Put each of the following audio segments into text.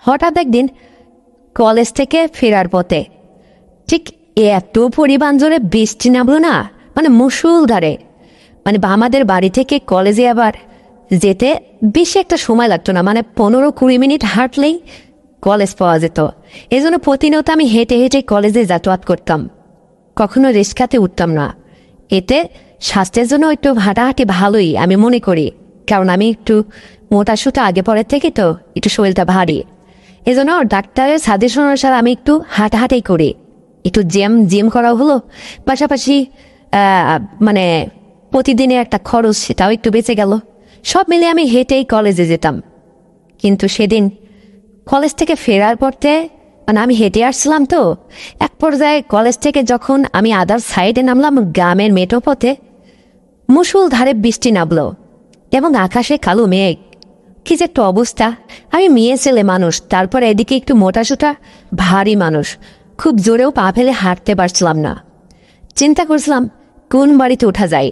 হঠাৎ একদিন কলেজ থেকে ফেরার পথে ঠিক এত পরিমাণ জোরে বৃষ্টি নামলো না, মানে মুষলধারে। মানে আমাদের বাড়ি থেকে কলেজে আবার যেতে বেশি একটা সময় লাগতো না, মানে 15-20 মিনিট হাঁটলেই কলেজ পাওয়া যেত। এই জন্য প্রতিনিয়ত আমি হেঁটে হেঁটে কলেজে যাতায়াত করতাম, কখনো রিক্সাতে উঠতাম না। এতে স্বাস্থ্যের জন্য একটু হাঁটাহাঁটি ভালোই আমি মনে করি, কারণ আমি একটু মোটাসোটা আগে পরের থেকে তো একটু শরীরটা ভারী। এই জন্য ডাক্তারের সাজেশন অনুসারে আমি একটু হাঁটাহাঁটি করি, একটু জিম করা হলো, পাশাপাশি মানে প্রতিদিনের একটা খরচ সেটাও একটু বেঁচে গেল। সব মিলে আমি হেঁটেই কলেজে যেতাম। কিন্তু সেদিন কলেজ থেকে ফেরার পথে মানে আমি হেঁটে আসছিলাম তো, এক পর্যায়ে কলেজ থেকে যখন আমি আদার সাইডে নামলাম গ্রামের মেঠো পথে, মুষলধারে বৃষ্টি নামলো এবং আকাশে কালো মেঘ। কি যে একটা অবস্থা! আমি মেয়ে ছেলে মানুষ, তারপর এদিকে একটু মোটাসোটা ভারী মানুষ, খুব জোরেও পা ফেলে হাঁটতে পারছিলাম না। চিন্তা করছিলাম কোন বাড়িতে ওঠা যায়।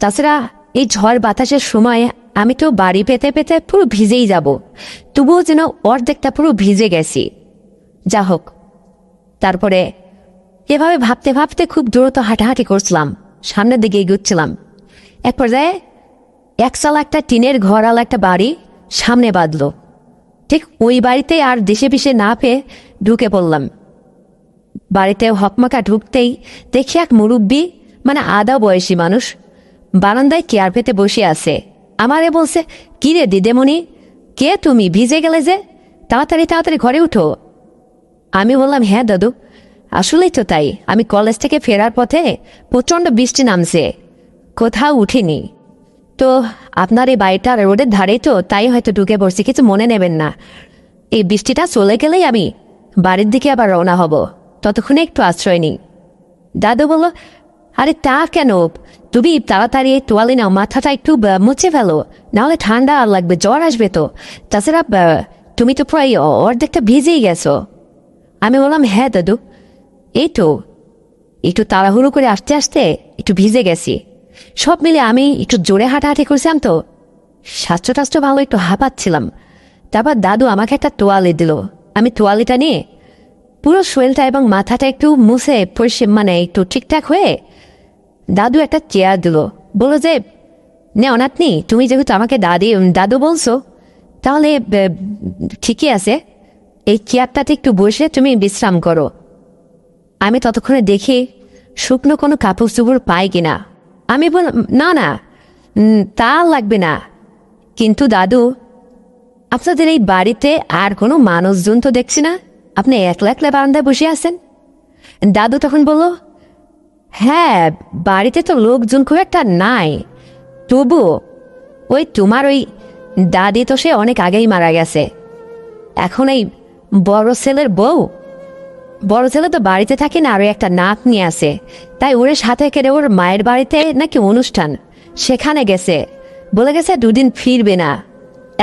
তাছাড়া এই ঝড় বাতাসের সময় আমি তো বাড়ি পেতে পেতে পুরো ভিজেই যাব, তবুও যেন অর্ধেকটা পুরো ভিজে গেছি। যা হোক, তারপরে এভাবে ভাবতে ভাবতে খুব দ্রুত হাঁটাহাঁটি করছিলাম, সামনের দিকে এগোচ্ছিলাম। এক পর্যায়ে একচালা একটা টিনের ঘরওয়ালা একটা বাড়ি সামনে বাঁধল। ঠিক ওই বাড়িতে আর দেশে পিষে না পেয়ে ঢুকে পড়লাম। বাড়িতে হকমাকা ঢুকতেই দেখি এক মুরব্বী, মানে আধা বয়সী মানুষ, বারান্দায় চেয়ার পেতে বসে আছে। আমারে বলছে, কি রে দিদিমণি, কে তুমি? ভিজে গেলে যে, তাড়াতাড়ি তাড়াতাড়ি ঘরে উঠো। আমি বললাম, হ্যাঁ দাদু, আসলেই তো তাই। আমি কলেজ থেকে ফেরার পথে প্রচণ্ড বৃষ্টি নামছে, কোথাও উঠিনি। তো আপনার এই বাড়িটা রোডের ধারেই তো, তাই হয়তো ঢুকে পড়ছি, কিছু মনে নেবেন না। এই বৃষ্টিটা চলে গেলেই আমি বাড়ির দিকে আবার রওনা হব, ততক্ষণে একটু আশ্রয় নিই। দাদু বলল, আরে তা কেন, তুমি তাড়াতাড়ি তোয়ালে নাও, মাথাটা একটু মুছে ফেলো, নাহলে ঠান্ডা লাগবে, জ্বর আসবে তো। তাছাড়া তুমি তো প্রায় অর্ধেকটা ভিজেই গেছো। আমি বললাম, হ্যাঁ দাদু, এই তো একটু তাড়াহুড়ো করে আসতে আসতে একটু ভিজে গেছি। সব মিলে আমি একটু জোরে হাঁটাহাঁটি করছিলাম তো, স্বাস্থ্য টাস্থ্য ভালো, একটু হাঁপাচ্ছিলাম। তারপর দাদু আমাকে একটা তোয়ালে দিল। আমি তোয়ালিটা নিয়ে পুরো শরীরটা এবং মাথাটা একটু মুছে মানে একটু ঠিকঠাক হয়ে দাদু একটা চেয়ার দিল। বলল যে, নে অনাথনি, তুমি যেহেতু আমাকে দাদু বলছো, তাহলে ঠিকই আছে, এই চেয়ারটাতে একটু বসে তুমি বিশ্রাম করো। আমি ততক্ষণে দেখি শুকনো কোনো কাপড় চোপড় পাই কিনা। আমি বললাম, না না, তা লাগবে না। কিন্তু দাদু, আপনাদের এই বাড়িতে আর কোনো মানুষজন তো দেখছি না, আপনি একলা একলা বারান্দায় বসে আছেন। দাদু তখন বলল, হ্যাঁ, বাড়িতে তো লোকজন খুব একটা নাই, তবু ওই তোমার ওই দাদি তো সে অনেক আগেই মারা গেছে। এখন এই বড় ছেলের বউ, বড় ছেলে তো বাড়িতে থাকে না, আরো একটা নাক নিয়ে আসে, তাই ওর সাথে কেড়ে ওর মায়ের বাড়িতে নাকি অনুষ্ঠান, সেখানে গেছে, বলে গেছে 2 দিন ফিরবে না।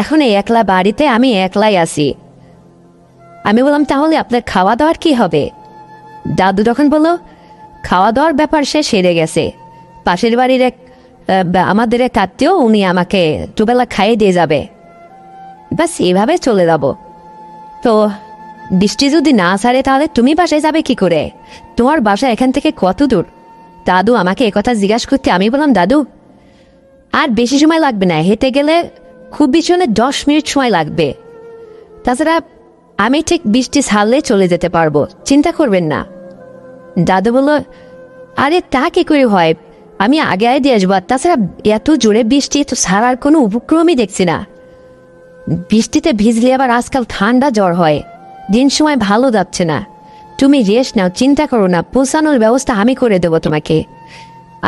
এখন এই একলা বাড়িতে আমি একলাই আছি। আমি বললাম, তাহলে আপনার খাওয়া দাওয়ার কি হবে? দাদু তখন বলল, খাওয়া দাওয়ার ব্যাপার সে সেরে গেছে, পাশের বাড়ির আমাদের এক আত্মীয়, উনি আমাকে দুবেলা খাইয়ে দিয়ে যাবে, ব্যাস এভাবে চলে যাব। তো বৃষ্টি যদি না ছাড়ে তাহলে তুমি বাসায় যাবে কি করে? তোমার বাসা এখান থেকে কত দূর? দাদু আমাকে একথা জিজ্ঞাসা করতে আমি বললাম, দাদু আর বেশি সময় লাগবে না, হেঁটে গেলে খুব বেশি হলে 10 মিনিট সময় লাগবে। তাছাড়া আমি ঠিক বৃষ্টি ছাড়লে চলে যেতে পারবো, চিন্তা করবেন না। দাদু বলল, আরে তা কি করে হয়, আমি আগে আগে দিয়ে আসবো। তাছাড়া এত জোরে বৃষ্টি তো ছাড়ার কোনো উপক্রমই দেখছি না। বৃষ্টিতে ভিজলে আবার আজকাল ঠান্ডা জ্বর হয়, দিন সময় ভালো যাচ্ছে না। তুমি রেস্ট নাও, চিন্তা করো না, পৌঁছানোর ব্যবস্থা আমি করে দেবো তোমাকে।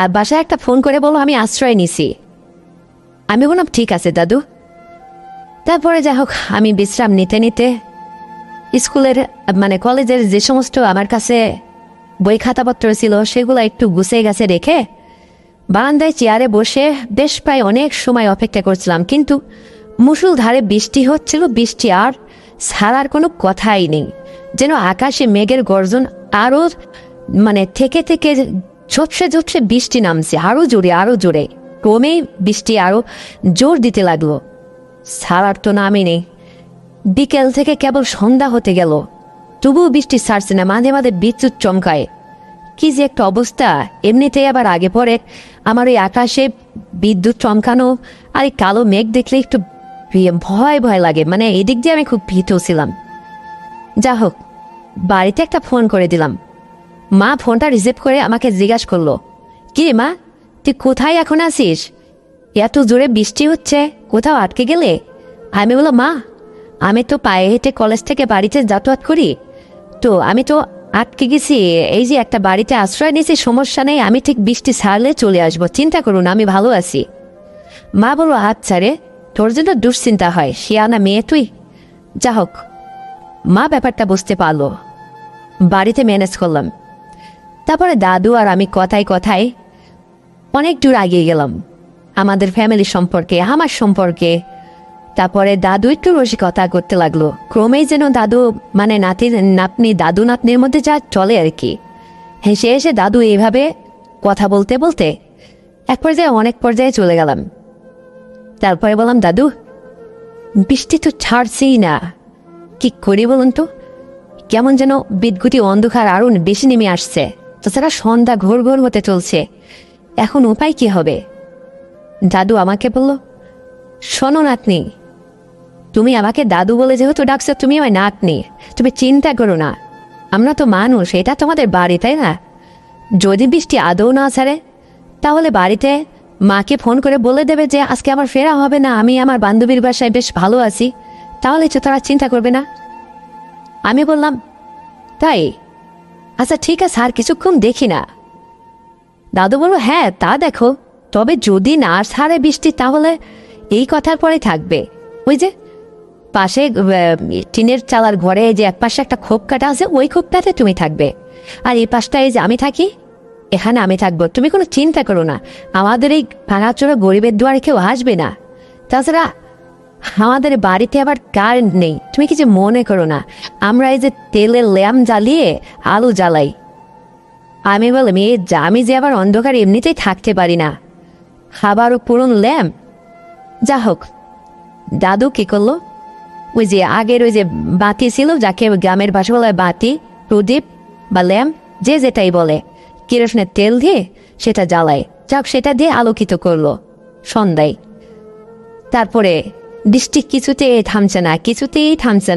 আর বাসায় একটা ফোন করে বলো আমি আশ্রয় নিছি। আমি বললাম, ঠিক আছে দাদু। তারপরে যাই হোক, আমি বিশ্রাম নিতে নিতে স্কুলের মানে কলেজের যে সমস্ত আমার কাছে বই খাতাপত্র ছিল সেগুলো একটু গুছিয়ে গেছে রেখে বারান্দায় চেয়ারে বসে বেশ প্রায় অনেক সময় অপেক্ষা করছিলাম। কিন্তু মুষলধারে বৃষ্টি হচ্ছিল, বৃষ্টি আর ছাড়ার কোনো কথাই নেই, যেন আকাশে মেঘের গর্জন আরও মানে থেকে থেকে ঝপসে ঝপসে বৃষ্টি নামছে আরো জোরে আরো জোরে। ক্রমেই বৃষ্টি আরো জোর দিতে লাগলো, ছাড়ার তো নামই নেই। বিকেল থেকে কেবল সন্ধ্যা হতে গেল, তবুও বৃষ্টি ছাড়ছে না, মাঝে মাঝে বিদ্যুৎ চমকায়। কি যে একটা অবস্থা! এমনিতেই আবার আগে পরে আমার ওই আকাশে বিদ্যুৎ চমকানো আর এই কালো মেঘ দেখলে একটু ভয় ভয় লাগে, মানে এদিক দিয়ে আমি খুব ভীত ছিলাম। যা হোক, বাড়িতে একটা ফোন করে দিলাম। মা ফোনটা রিসিভ করে আমাকে জিজ্ঞাসা করলো, কি রে মা, তুই কোথায় এখন আছিস? এত জোরে বৃষ্টি হচ্ছে, কোথাও আটকে গেলে? আমি বললাম, মা আমি তো পায়ে হেঁটে কলেজ থেকে বাড়িতে যাতায়াত করি, তো আমি তো আটকে গেছি, এই যে একটা বাড়িতে আশ্রয় নিয়েছি, সমস্যা নেই, আমি ঠিক বৃষ্টি ছাড়লে চলে আসবো, চিন্তা করুন, আমি ভালো আছি। মা বলল, আচ্ছা রে, তোর জন্য দুশ্চিন্তা হয়, শিয়ানা মেয়ে তুই। যা হোক, মা ব্যাপারটা বুঝতে পারলো, বাড়িতে ম্যানেজ করলাম। তারপরে দাদু আর আমি কথায় কথায় অনেক দূর এগিয়ে গেলাম আমাদের ফ্যামিলি সম্পর্কে, আমার সম্পর্কে। তারপরে দাদু একটু রসিকতা করতে লাগলো, ক্রমেই যেন দাদু মানে নাতনি দাদু নাতনির মধ্যে যা চলে আর কি। হেসে হেসে দাদু এইভাবে কথা বলতে বলতে এক পর্যায়ে অনেক পর্যায়ে চলে গেলাম। তারপরে বললাম, দাদু বৃষ্টি তো ছাড়ছেই না, কি করি বলুন তো? কেমন যেন বিদ্যুতি অন্ধকার আরো বেশি নেমে আসছে, তাছাড়া সন্ধ্যা ঘোর ঘোর হতে চলছে, এখন উপায় কি হবে? দাদু আমাকে বলল, শোনো নাতনি, তুমি আমাকে দাদু বলে যেহেতু ডাকছো, তুমি আমায় নাতনি, তুমি চিন্তা করো না, আমরা তো মানুষ, এটা তোমাদের বাড়ি তাই না? যদি বৃষ্টি আদৌ না ছাড়ে তাহলে বাড়িতে মাকে ফোন করে বলে দেবে যে আজকে আমার ফেরা হবে না, আমি আমার বান্ধবীর বাসায় বেশ ভালো আছি, তাহলে তো তারা চিন্তা করবে না। আমি বললাম, তাই? আচ্ছা ঠিক আছে, আর কিছুক্ষণ দেখি না। দাদু বলল, হ্যাঁ তা দেখো, তবে যদি না ছাড়ে বৃষ্টি তাহলে এই কথার পরে থাকবে, ওই যে পাশে টিনের চালার ঘরে যে এক পাশে একটা খোপ কাটা আছে, ওই খোপটাতে তুমি থাকবে, আর এই পাশটা এই যে আমি থাকি, এখানে আমি থাকবো, তুমি কোনো চিন্তা করো না, আমাদের এই ভাঙাচোরা গরিবের দুয়ারে কেউ আসবে না, তাছাড়া আমাদের বাড়িতে আবার কারেন্ট নেই, তুমি কিছু মনে করো না, আমরা এই যে তেলের ল্যাম্প জ্বালিয়ে আলো জ্বালাই। আমি বললাম, আমি যে আবার অন্ধকার এমনিতেই থাকতে পারি না, খাবারও পুরনো ল্যাম্প। যা হোক, দাদু কি করলো, ওই যে আগের ওই যে বাতি ছিল, যাকে গ্রামের ভাষা বলা হয় বাতি, প্রদীপ বা ল্যাম্প, যে যেটাই বলে, কেরোসিনের তেল দিয়ে সেটা জ্বালায়, যাক সেটা দিয়ে আলোকিত করলো সন্ধ্যায়। তারপরে বৃষ্টি কিছুতেই থামছে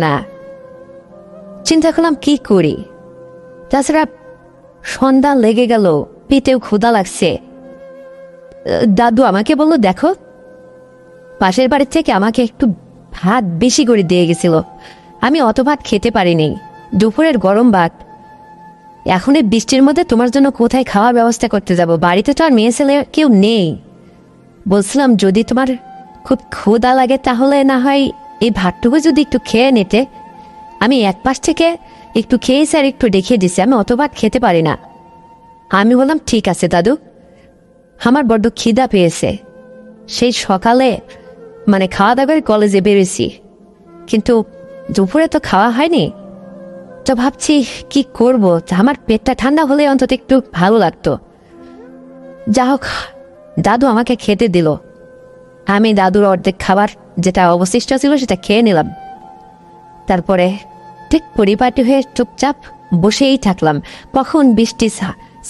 না। চিন্তা করলাম কি করি, তাছাড়া সন্ধ্যা লেগে গেল, পেটেও ক্ষুধা লাগছে। দাদু আমাকে বলল, দেখো, পাশের বাড়ির থেকে আমাকে একটু ভাত বেশি করে দিয়ে গেছিল, আমি অত ভাত খেতে পারিনি, দুপুরের গরম ভাত, এখন এই বৃষ্টির মধ্যে তোমার জন্য কোথায় খাওয়ার ব্যবস্থা করতে যাব, বাড়িতে তো আর মেয়ে ছেলে কেউ নেই। বলছিলাম যদি তোমার খুব ক্ষুধা লাগে তাহলে না হয় এই ভাতটুকু যদি একটু খেয়ে নিতে। আমি এক পাশ থেকে একটু খেয়েছি আর একটু দেখিয়ে দিছি, আমি অত ভাত খেতে পারি না। আমি বললাম, ঠিক আছে দাদু, আমার বড্ড খিদা পেয়েছে, সেই সকালে মানে খাওয়া দাওয়া করে কলেজে বেরিয়েছি, কিন্তু দুপুরে তো খাওয়া হয়নি, তো ভাবছি কি করব, আমার পেটটা ঠান্ডা হলে অন্তত একটু ভালো লাগতো। যা হোক, দাদু আমাকে খেতে দিল, আমি দাদুর অর্ধেক খাবার যেটা অবশিষ্ট ছিল সেটা খেয়ে নিলাম। তারপরে ঠিক পরিপাটি হয়ে চুপচাপ বসেই থাকলাম, কখন বৃষ্টি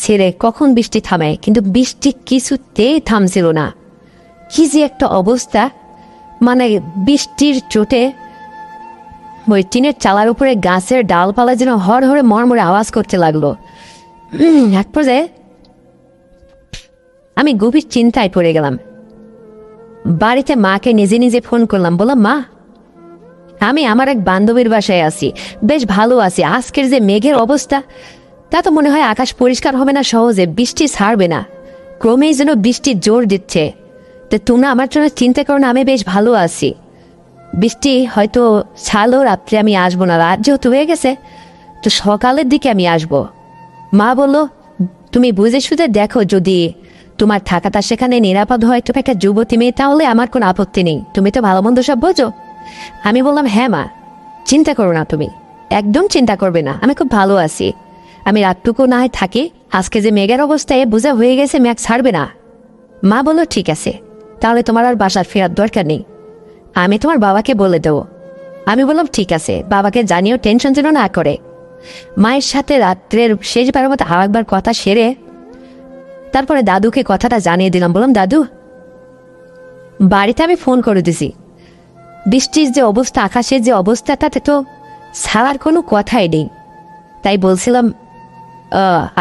ছেড়ে কখন বৃষ্টি থামে, কিন্তু বৃষ্টি কিছুতেই থামছিল না। কি যে একটা অবস্থা, মানে বৃষ্টির চোটে ওই টিনের চালার উপরে গাছের ডালপালা যেন হর হরে মরমরে আওয়াজ করতে লাগলো। এক পর্যায়ে আমি গভীর চিন্তায় পড়ে গেলাম। বাড়িতে মাকে নিজে নিজে ফোন করলাম, বললাম, মা আমি আমার এক বান্ধবীর বাসায় আছি, বেশ ভালো আছি, আজকের যে মেঘের অবস্থা, তা তো মনে হয় আকাশ পরিষ্কার হবে না সহজে, বৃষ্টি ছাড়বে না, ক্রমেই যেন বৃষ্টির জোর দিচ্ছে, তো তোমরা আমার জন্য চিন্তা করো না, আমি বেশ ভালো আছি, বৃষ্টি হয়তো ছাড়লেও রাত্রে আমি আসবো না, রাত যেহেতু হয়ে গেছে তো সকালের দিকে আমি আসব। মা বলল, তুমি বুঝে শুধু দেখো, যদি তোমার থাকাটা সেখানে নিরাপদ হয়, তুমি একটা যুবতী মেয়ে, তাহলে আমার কোনো আপত্তি নেই, তুমি তো ভালো মন্দ সব বোঝো। আমি বললাম, হ্যাঁ মা, চিন্তা করো না, তুমি একদম চিন্তা করবে না, আমি খুব ভালো আছি, আমি রাতটুকু না হয় থাকি, আজকে যে মেঘের অবস্থায় বোঝা হয়ে গেছে, মেঘ ছাড়বে না। মা বলল, ঠিক আছে, তাহলে তোমার আর বাসার ফেরার দরকার নেই, আমি তোমার বাবাকে বলে দেবো, আমি বললাম ঠিক আছে, বাবাকে জানিও, টেনশন যেন না করে। মায়ের সাথে রাত্রের শেষবারের মতো আরেকবার কথা সেরে তারপরে দাদুকে কথাটা জানিয়ে দিলাম। বললাম, দাদু, বাড়িতে আমি ফোন করে দিছি, বৃষ্টির যে অবস্থা, আকাশের যে অবস্থা, তাতে তো ছাড়ার কোনো কথাই নেই। তাই বলছিলাম,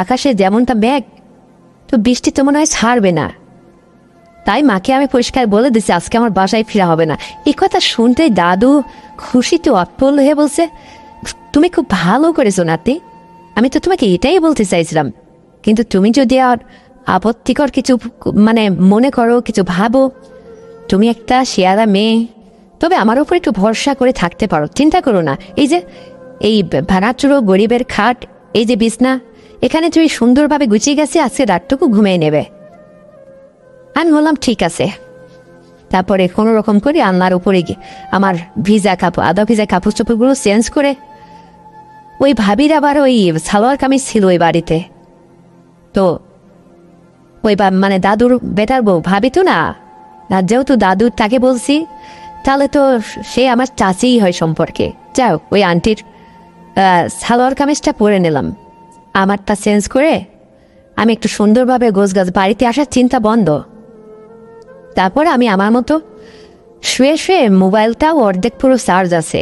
আকাশে যেমনটা মেঘ, তো বৃষ্টি তো মনে হয় ছাড়বে না। তাই মাকে আমি পরিষ্কার বলে দিছি আজকে আমার বাসায় ফেরা হবে না। এই কথা শুনতে দাদু খুশিতে অট্টল হয়ে বলছে, তুমি খুব ভালো করেছো নাতি, আমি তো তোমাকে এটাই বলতে চাইছিলাম, কিন্তু তুমি যদি আর আপত্তিকর কিছু মানে মনে করো, কিছু ভাবো, তুমি একটা শেয়ারা মেয়ে, তবে আমার উপর একটু ভরসা করে থাকতে পারো, চিন্তা করো না। এই যে এই ভাড়াচুরো গরিবের খাট, এই যে বিছনা, এখানে তুমি সুন্দরভাবে গুছিয়ে গেছে, আজকে রাতটুকু ঘুমিয়ে নেবে। আমি বললাম ঠিক আছে। তারপরে কোনো রকম করে আন্নার উপরে গিয়ে আমার ভিজা কাপড়, আধা ভিজা কাপড় চোপড়গুলো চেঞ্জ করে, ওই ভাবির আবার ওই সালোয়ার কামিজ ছিল ওই বাড়িতে, তো ওই মানে দাদুর বেটার বউ ভাবি তো না, যেহেতু দাদুর তাকে বলছি, তাহলে তো সে আমার চাচিই হয় সম্পর্কে। যাও, ওই আন্টির সালোয়ার কামিজটা পরে নিলাম, আমারটা চেঞ্জ করে আমি একটু সুন্দরভাবে গোছগাছ, বাড়িতে আসার চিন্তা বন্ধ। তারপরে আমি আমার মতো শুয়ে শুয়ে, মোবাইলটাও অর্ধেক পুরো চার্জ আছে,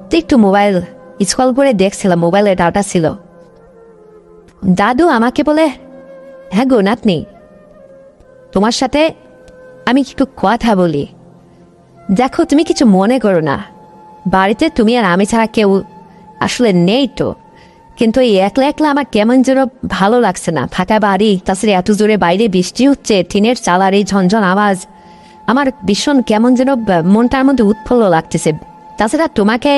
তো একটু মোবাইল স্ক্রল করে দেখছিলাম, মোবাইলে ডাটা ছিল। দাদু আমাকে বলে, হ্যাঁ গো নাতনি, তোমার সাথে আমি একটু কথা বলি। দেখো, তুমি কিছু মনে করো না, বাড়িতে তুমি আর আমি ছাড়া কেউ আসলে নেই তো, কিন্তু এই একলা একলা আমার কেমন যেন ভালো লাগছে না। ফাঁকা বাড়ি, তাছাড়া এত জোরে বাইরে বৃষ্টি হচ্ছে, টিনের চালার এই ঝনঝন আওয়াজ, আমার ভীষণ কেমন যেন মনটার মধ্যে উৎফুল্ল লাগতেছে। তাছাড়া তোমাকে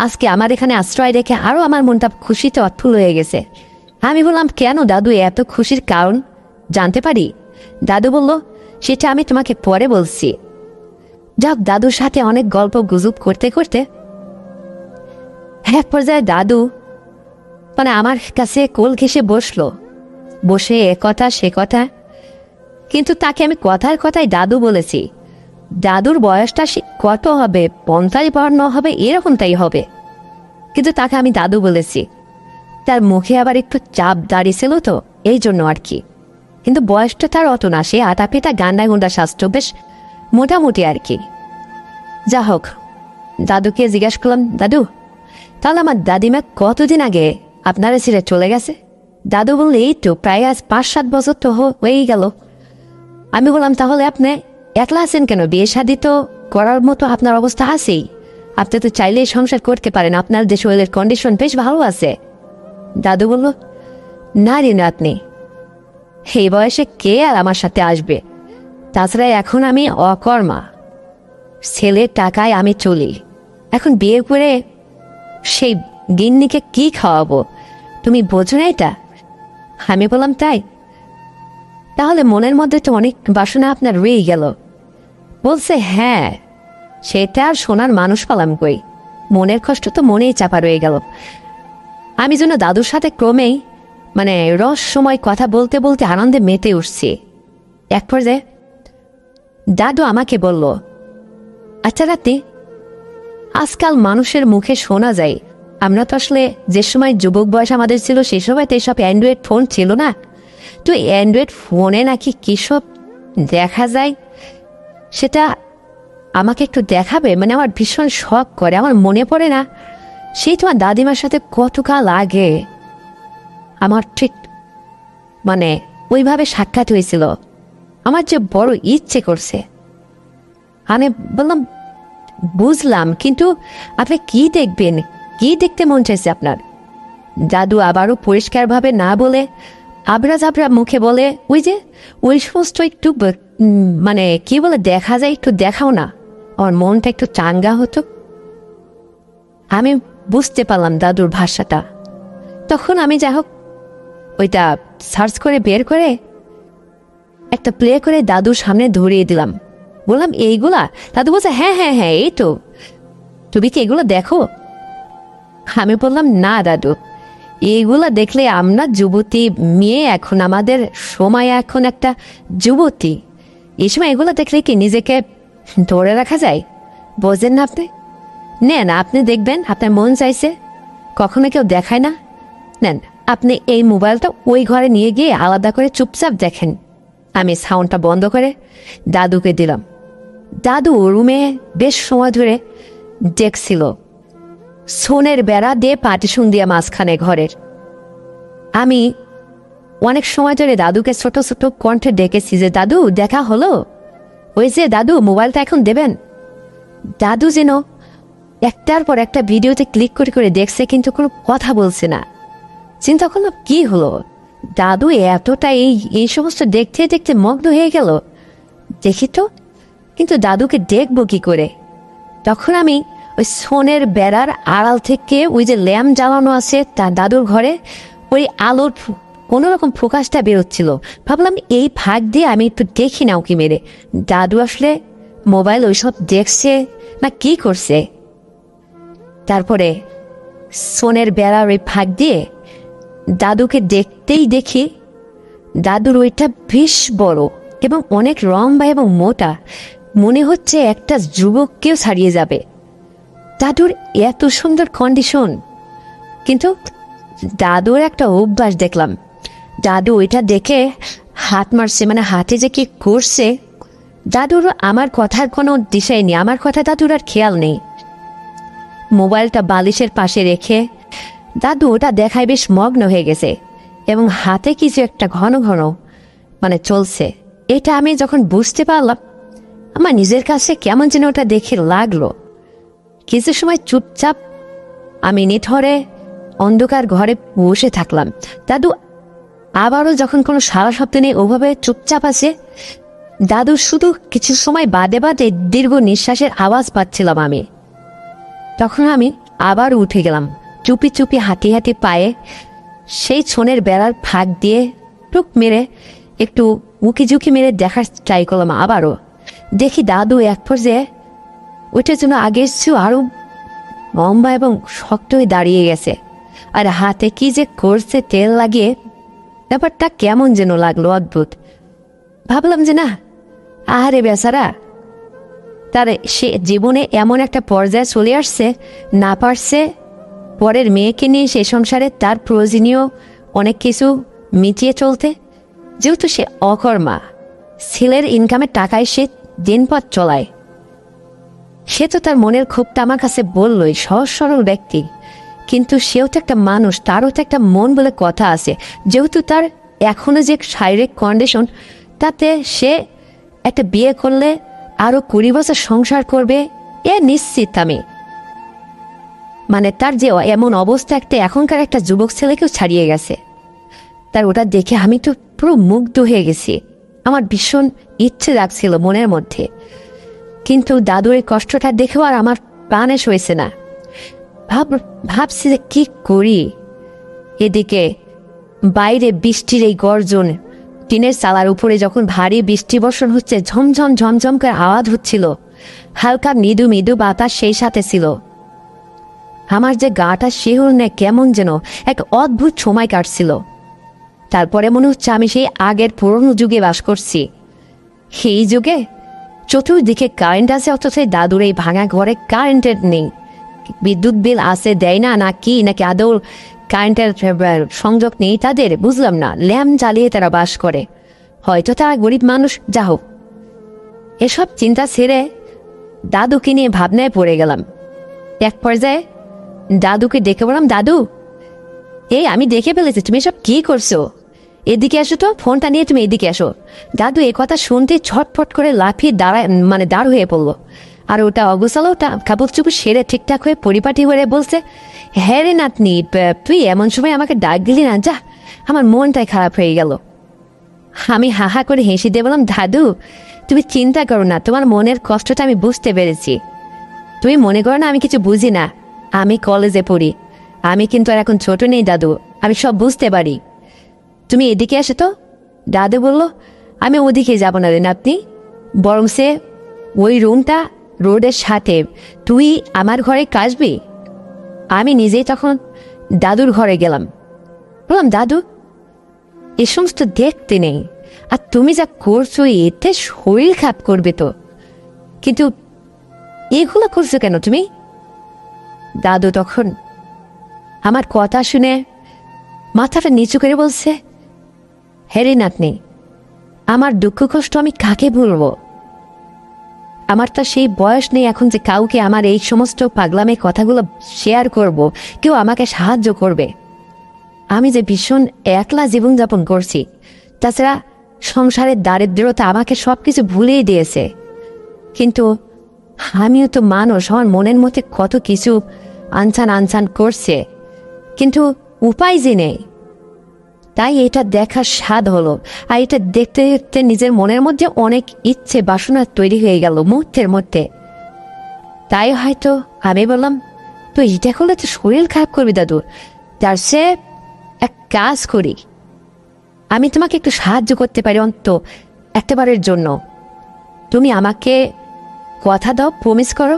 আজকে আমার এখানে আশ্রয় রেখে আরও আমার মনটা খুশিতে অৎফুল্ল হয়ে গেছে। আমি বললাম, কেন দাদু, এত খুশির কারণ জানতে পারি? দাদু বলল, সেটা আমি তোমাকে পরে বলছি। যাক, দাদুর সাথে অনেক গল্প গুজব করতে করতে এক পর্যায়ে দাদু মানে আমার কাছে কোল ঘেঁষে বসলো, বসে এ কথা সে কথা, কিন্তু তাকে আমি কথার কথাই দাদু বলেছি। দাদুর বয়সটা কত হবে, 50-52 হবে, এরকম তাই হবে, কিন্তু তাকে আমি দাদু বলেছি। তার মুখে আবার একটু চাপ দাঁড়িয়েছিল তো, এই জন্য আর কি, কিন্তু বয়সটা তার অত না, সে আটা পেটা গান্ডা গুন্ডা স্বাস্থ্য বেশ মোটামুটি আর কি। যা হোক, দাদুকে জিজ্ঞাসা করলাম, দাদু, তাহলে আমার দাদিমা কতদিন আগে আপনারা ছেড়ে চলে গেছে? দাদু বললে, এই তো প্রায় আজ 5-7 বছর তো হয়েই গেল। আমি বললাম, তাহলে আপনি একলা আছেন কেন? বিয়ে শাদী তো করার মতো আপনার অবস্থা আছেই, আপনি তো চাইলেই সংসার করতে পারেন, আপনার যে শরীরের কন্ডিশন বেশ ভালো আছে। দাদু বলল, না রে নাতনি, এই বয়সে কে আর আমার সাথে আসবে? তাছাড়া এখন আমি অকর্মা, ছেলের টাকায় আমি চলি, এখন বিয়ে করে সেই গিন্নিকে কি খাওয়াবো? তুমি বোঝো না এটা? আমি বললাম, তাই? তাহলে মনের মধ্যে তো অনেক বাসনা আপনার রয়ে গেল। বলছে, হ্যাঁ, সেটা আর শোনার মানুষ পালাম কই, মনের কষ্ট তো মনেই চাপা রয়ে গেল। আমি যেন দাদুর সাথে ক্রমেই মানে রহস্যময় কথা বলতে বলতে আনন্দে মেতে উঠছি। এক পর্যায়ে দাদু আমাকে বলল, আচ্ছা রাতে, আজকাল মানুষের মুখে শোনা যায়, আমরা তো আসলে যে সময় যুবক বয়স আমাদের ছিল সে সময় তো এসব অ্যান্ড্রয়েড ফোন ছিল না, তো অ্যান্ড্রয়েড ফোনে নাকি কী সব দেখা যায়, সেটা আমাকে একটু দেখাবে? মানে আমার ভীষণ শখ করে, আমার মনে পড়ে না সেই তোমার দাদিমার সাথে কতকাল আগে আমার ঠিক মানে ওইভাবে সাক্ষাৎ হয়েছিল, আমার যে বড় ইচ্ছে করছে। আমি বললাম, বুঝলাম, কিন্তু আপনি কি দেখবেন, কি দেখতে মন চাইছে আপনার? দাদু আবারও পরিষ্কারভাবে না বলে আবরা জাবরা মুখে বলে, ওই সমস্ত একটু মানে কি বলে দেখা যায়, একটু দেখাও না, আমার মনটা একটু চাঙ্গা হতো। আমি বুঝতে পারলাম দাদুর ভাষাটা। তখন আমি যাই হোক ওইটা সার্চ করে বের করে একটা প্লে করে দাদুর সামনে ধরিয়ে দিলাম। বললাম, এইগুলা? দাদু বলছে, হ্যাঁ হ্যাঁ হ্যাঁ, এই তো, তুমি কি এগুলো দেখো? আমি বললাম, না দাদু, এইগুলা দেখলে আমরা যুবতী মেয়ে, এখন আমাদের সময় এখন একটা যুবতী, এই সময় এগুলো দেখলে কি নিজেকে ধরে রাখা যায়? বোঝেন না আপনি? নেন, আপনি দেখবেন, আপনার মন চাইছে, কখনো কেউ দেখায় না। নেন, আপনি এই মোবাইলটা ওই ঘরে নিয়ে গিয়ে আলাদা করে চুপচাপ দেখেন। আমি সাউন্ডটা বন্ধ করে দাদুকে দিলাম। দাদু রুমে বেশ সময় ধরে দেখছিল, সোনের বেড়া দিয়ে পাটিশন দিয়ে মাঝখানে ঘরের। আমি অনেক সময় ধরে দাদুকে ছোট ছোট কণ্ঠে ডেকেছি যে, দাদু দেখা হলো, ওই যে দাদু মোবাইলটা এখন দেবেন। দাদু যেন একটার পর একটা ভিডিওতে ক্লিক করে করে দেখছে, কিন্তু কোনো কথা বলছে না। চিন্তা করলাম কি হলো, দাদু এতটা এই সমস্ত দেখতে দেখতে মগ্ন হয়ে গেল। দেখি তো, কিন্তু দাদুকে দেখবো কি করে? তখন আমি ওই সোনের বেড়ার আড়াল থেকে ওই যে ল্যাম্প জ্বালানো আছে তার দাদুর ঘরে, ওই আলোর কোনোরকম ফোকাসটা বেরোচ্ছিল। ভাবলাম এই ফাঁক দিয়ে আমি একটু দেখি না ওকে মেরে, দাদু আসলে মোবাইল ওইসব দেখছে না কি করছে। তারপরে সোনের বেড়ার ওই ফাঁক দিয়ে দাদুকে দেখতেই দেখি দাদুর ওইটা বেশ বড় এবং অনেক লম্বা এবং মোটা, মনে হচ্ছে একটা যুবককেও ছাড়িয়ে যাবে। দাদুর এত সুন্দর কন্ডিশন, কিন্তু দাদুর একটা অভ্যাস দেখলাম, দাদু ওইটা দেখে হাত মারছে, মানে হাতে যে কি করছে। দাদুর আমার কথার কোনো দিশাই নেই, আমার কথা দাদুর আর খেয়াল নেই। মোবাইলটা বালিশের পাশে রেখে দাদু ওটা দেখায় বেশ মগ্ন হয়ে গেছে এবং হাতে কিছু একটা ঘন ঘন মানে চলছে। এটা আমি যখন বুঝতে পারলাম, আমার নিজের কাছে কেমন যেন ওটা দেখে লাগলো। কিছু সময় চুপচাপ আমি নিথরে অন্ধকার ঘরে বসে থাকলাম। দাদু আবারও যখন কোনো সারা শব্দ নেই ওভাবে চুপচাপ আছে, দাদু শুধু কিছু সময় বাদে বাদে দীর্ঘ নিঃশ্বাসের আওয়াজ পাচ্ছিলাম আমি। তখন আমি আবার উঠে গেলাম, চুপি চুপি হাঁটি হাঁটি পায়ে সেই ছোনের বেড়ার ফাঁক দিয়ে টুক মেরে একটু উকি ঝুঁকি মেরে দেখার ট্রাই করলাম। আবারও দেখি দাদু এক পর্যায়ে ওইটার জন্য আগের চেয়েও আরো লম্বা এবং শক্ত হয়ে দাঁড়িয়ে গেছে, আর হাতে কি যে করছে তেল লাগিয়ে। ব্যাপারটা কেমন যেন লাগলো, অদ্ভুত। ভাবলাম যে না, আহারে বেচারা, তার সে জীবনে এমন একটা পর্যায়ে চলে আসছে, না পারছে পরের মেয়েকে নিয়ে সে সংসারে তার প্রয়োজনীয় অনেক কিছু মিটিয়ে চলতে। যেহেতু সে অকর্মা, ছেলের ইনকামের টাকায় সে দিনপথ চলায়, সে তো তার মনের ক্ষোভটা আমার কাছে বললই, সহজ সরল ব্যক্তি। কিন্তু সেও তো একটা মানুষ, তারও তো একটা মন বলে কথা আছে। যেহেতু তার এখনো যে শারীরিক কন্ডিশন, তাতে সে একটা বিয়ে করলে আরো 20 বছর সংসার করবে এ নিশ্চিত আমি। মানে তার যে এমন অবস্থা, একটা এখনকার একটা যুবক ছেলেকেও ছাড়িয়ে গেছে। তার ওটা দেখে আমি তো পুরো মুগ্ধ হয়ে গেছি। আমার ভীষণ ইচ্ছে লাগছিল মনের মধ্যে, কিন্তু দাদুর এই কষ্টটা দেখেও আর আমার প্রাণে সইছে না। ভাবছি যে কি করি। এদিকে বাইরে বৃষ্টির এই গর্জন, টিনের চালার উপরে যখন ভারী বৃষ্টি বর্ষণ হচ্ছে, ঝমঝম ঝমঝম করে আওয়াজ হচ্ছিল, হালকা মৃদু মৃদু বাতাস সেই সাথে ছিল। আমার যে গাটা শিহরণে কেমন যেন এক অদ্ভুত সময় কাটছিল। তারপরে মনে হচ্ছে আমি সেই আগের পুরনো যুগে বাস করছি। সেই যুগে চতুর্দিকে কারেন্ট আছে, অথচ দাদুর এই ভাঙা ঘরে কারেন্টের নেই। বিদ্যুৎ বিল আছে, দেয় না নাকি, নাকি আদৌ কারেন্টের সংযোগ নেই তাদের, বুঝলাম না। ল্যাম্প জ্বালিয়ে তারা বাস করে, হয়তো তারা গরিব মানুষ। যা হোক, এসব চিন্তা ছেড়ে দাদুকে নিয়ে ভাবনায় পড়ে গেলাম। এক পর্যায়ে দাদুকে ডেকে বললাম, দাদু এই আমি দেখে ফেলেছি, তুমি সব কি করছো, এদিকে আসো তো, ফোনটা নিয়ে তুমি এদিকে আসো। দাদু এই কথা শুনতে ছটফট করে লাফিয়ে দাঁড় হয়ে পড়লো। আর ওটা অগোছালো, ওটা কাপড় চুপড় সেরে ঠিকঠাক হয়ে পরিপাটি হয়ে বলছে, হ্যাঁ রে নাতনি, তুই এমন সময় আমাকে ডাক দিলি না, যা, আমার মনটাই খারাপ হয়ে গেল। আমি হাহা করে হেসে দিয়ে বললাম, দাদু তুমি চিন্তা করো না, তোমার মনের কষ্টটা আমি বুঝতে পেরেছি। তুমি মনে করো না আমি কিছু বুঝি না, আমি কলেজে পড়ি, আমি কিন্তু আর এখন ছোট নেই দাদু, আমি সব বুঝতে পারি। তুমি এদিকে আসো তো। দাদু বলল, আমি ওদিকে যাব না রে নাতনি, বরং সে ওই রুমটা রোডের সাথে, তুই আমার ঘরে কাশবি। আমি নিজেই তখন দাদুর ঘরে গেলাম। বললাম, দাদু এ সমস্ত দেখতে নেই, আর তুমি যা করছো এতে শরীর খারাপ করবে তো, কিন্তু এগুলো করছো কেন তুমি? দাদু তখন আমার কথা শুনে মাথাটা নিচু করে বলছে, হ্যাঁ নাতনি, আমার দুঃখ কষ্ট আমি কাকে বলবো? আমার তো সেই বয়স নেই এখন যে কাউকে আমার এই সমস্ত পাগলামের কথাগুলো শেয়ার করব, কেউ আমাকে সাহায্য করবে। আমি যে ভীষণ একলা জীবনযাপন করছি, তাছাড়া সংসারের দারিদ্রতা আমাকে সব কিছু ভুলিয়ে দিয়েছে। কিন্তু আমিও তো মানুষ, আমার মনের মধ্যে কত কিছু আনছান আনছান করছে, কিন্তু উপায় যে নেই। তাই এটা দেখার স্বাদ হলো, আর এটা দেখতে দেখতে নিজের মনের মধ্যে অনেক ইচ্ছে বাসনা তৈরি হয়ে গেল মুহূর্তের মধ্যে। তাই হয়তো আমি বললাম, তো এটা করলে তো শরীর খারাপ করবি দাদু, তার সে এক কাজ করি, আমি তোমাকে একটু সাহায্য করতে পারি অন্ত একটাবারের জন্য। তুমি আমাকে কথা দাও, প্রমিস করো,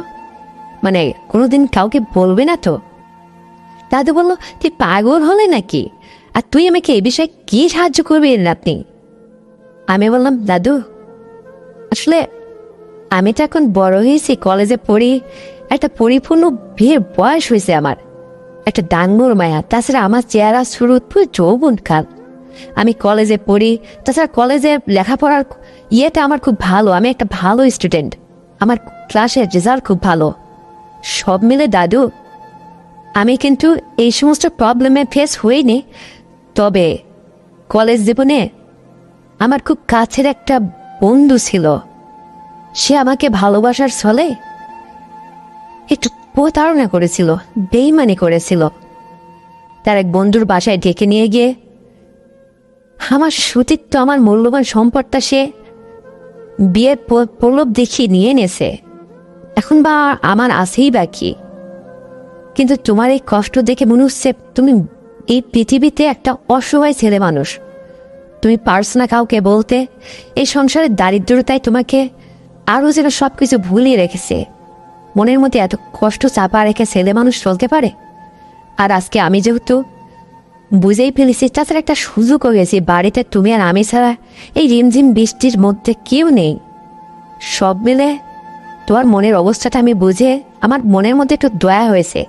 মানে কোনোদিন কাউকে বলবে না তো? দাদু বলল, তুই পাগল হলে নাকি, আর তুই আমাকে এই বিষয়ে কি সাহায্য করবি আপনি? আমি বললাম, দাদু আসলে আমি তো এখন বড় হয়েছি, কলেজে পড়ি, একটা পরিপূর্ণ বিয়ের বয়স হয়েছে আমার, একটা ডাঙ্গুর মায়া, তাছাড়া আমার চেহারা শুরু পুরো যৌবন কাল। আমি কলেজে পড়ি, তাছাড়া কলেজে লেখাপড়ার ইয়েটা আমার খুব ভালো, আমি একটা ভালো স্টুডেন্ট, আমার ক্লাসের রেজাল্ট খুব ভালো। সব মিলে দাদু আমি কিন্তু এই সমস্ত প্রবলেমে ফেস হইনি। তবে কলেজ জীবনে আমার খুব কাছের একটা বন্ধু ছিল, সে আমাকে ভালোবাসার ছলে একটু প্রতারণা করেছিল, বেইমানি করেছিল। তার এক বন্ধুর বাসায় ডেকে নিয়ে গিয়ে আমার সতীত্ব, আমার মূল্যবান সম্পদটা সে বিয়ের প্রলোভ দেখিয়ে নিয়ে নেছে। এখন বা আমার আছেই বা কি? কিন্তু তোমার এই কষ্ট দেখে মনে হচ্ছে তুমি এই পৃথিবীতে একটা অসহায় ছেলে মানুষ, তুমি পারছো না কাউকে বলতে। এই সংসারের দারিদ্রতায় তোমাকে আরও যেন সব কিছু ভুলিয়ে রেখেছে। মনের মধ্যে এত কষ্ট চাপা রেখে ছেলে মানুষ চলতে পারে? আর আজকে আমি যেহেতু বুঝেই ফেলেছি, তাছাড়া একটা সুযোগও হয়েছে, বাড়িতে তুমি আর আমি ছাড়া এই রিমঝিম বৃষ্টির মধ্যে কেউ নেই। সব মিলে তোমার মনের অবস্থাটা আমি বুঝে আমার মনের মধ্যে একটু দয়া হয়েছে।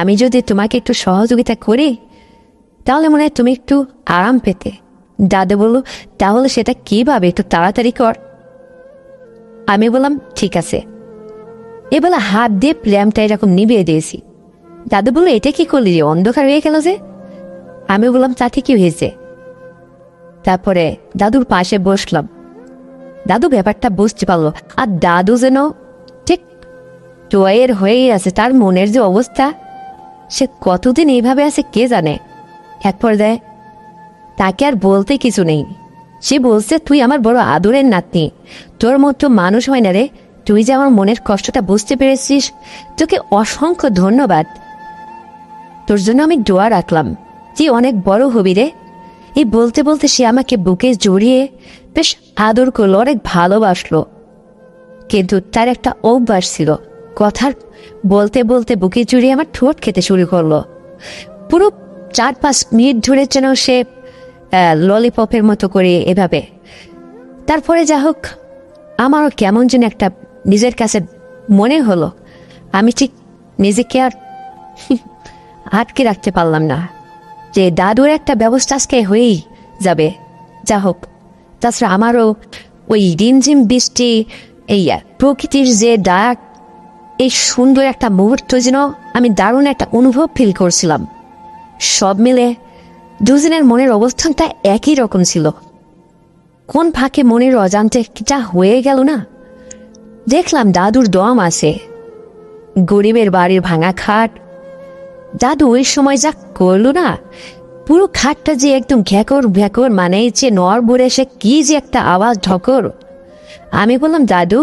আমি যদি তোমাকে একটু সহযোগিতা করি তাহলে মনে হয় তুমি একটু আরাম পেতে। দাদু বলল, তাহলে সেটা কীভাবে, একটু তাড়াতাড়ি কর। আমি বললাম, ঠিক আছে। এবেলা হাত দিয়ে ল্যাম্পটা এরকম নিভিয়ে দিয়েছি। দাদু বললো, এটা কি করলি রে, অন্ধকার হয়ে গেল যে? আমি বললাম, তাতে কি হয়েছে? তারপরে দাদুর পাশে বসলাম। দাদু ব্যাপারটা বুঝতে পারলো, আর দাদু যেন ঠিক টয়ের হয়েই আছে। তার মনের যে অবস্থা, সে কতদিন এইভাবে আছে কে জানে। এক পর্যায়ে তাকে আর বলতে কিছু নেই, সে বলছে, তুই আমার বড় আদরের নাতনি, তোর মতো মানুষ হয় না রে, তুই যে আমার মনের কষ্টটা বুঝতে পেরেছিস, তোকে অসংখ্য ধন্যবাদ। তোর জন্য আমি দোয়া রাখলাম, তুই অনেক বড় হবি রে। এই বলতে বলতে সে আমাকে বুকে জড়িয়ে বেশ আদর করলো, অনেক ভালোবাসলো। কিন্তু তার একটা অভ্যাস ছিল, কথার বলতে বলতে বুকে জড়িয়ে আমার ঠোঁট খেতে শুরু করলো। পুরো 4-5 মিনিট ধরে যেন সে ললিপপের মতো করে এভাবে। তারপরে যা হোক, আমারও কেমন যেন একটা নিজের কাছে মনে হলো, আমি ঠিক নিজেকে আর আটকে রাখতে পারলাম না, যে দাদুর একটা ব্যবস্থা আজকে হয়েই যাবে। যা হোক, তাছাড়া আমারও ওই রিমঝিম বৃষ্টি, এই প্রকৃতির যে ডাক, এই সুন্দর একটা মুহূর্ত যেন আমি দারুণ একটা অনুভব ফিল করছিলাম। সব মিলে দুজনের মনের অবস্থানটা একই রকম ছিল। কোন ফাঁকে মনের অজান্তে যা হয়ে গেল না, দেখলাম দাদুর দম আছে, গরিবের বাড়ির ভাঙা খাট। দাদু ওই সময় যা করলো না, পুরো খাটটা যে একদম ঘ্যাকর ভ্যাকর, মানে যে নড় ভরে সে কি যে একটা আওয়াজ ঢকর। আমি বললাম, দাদু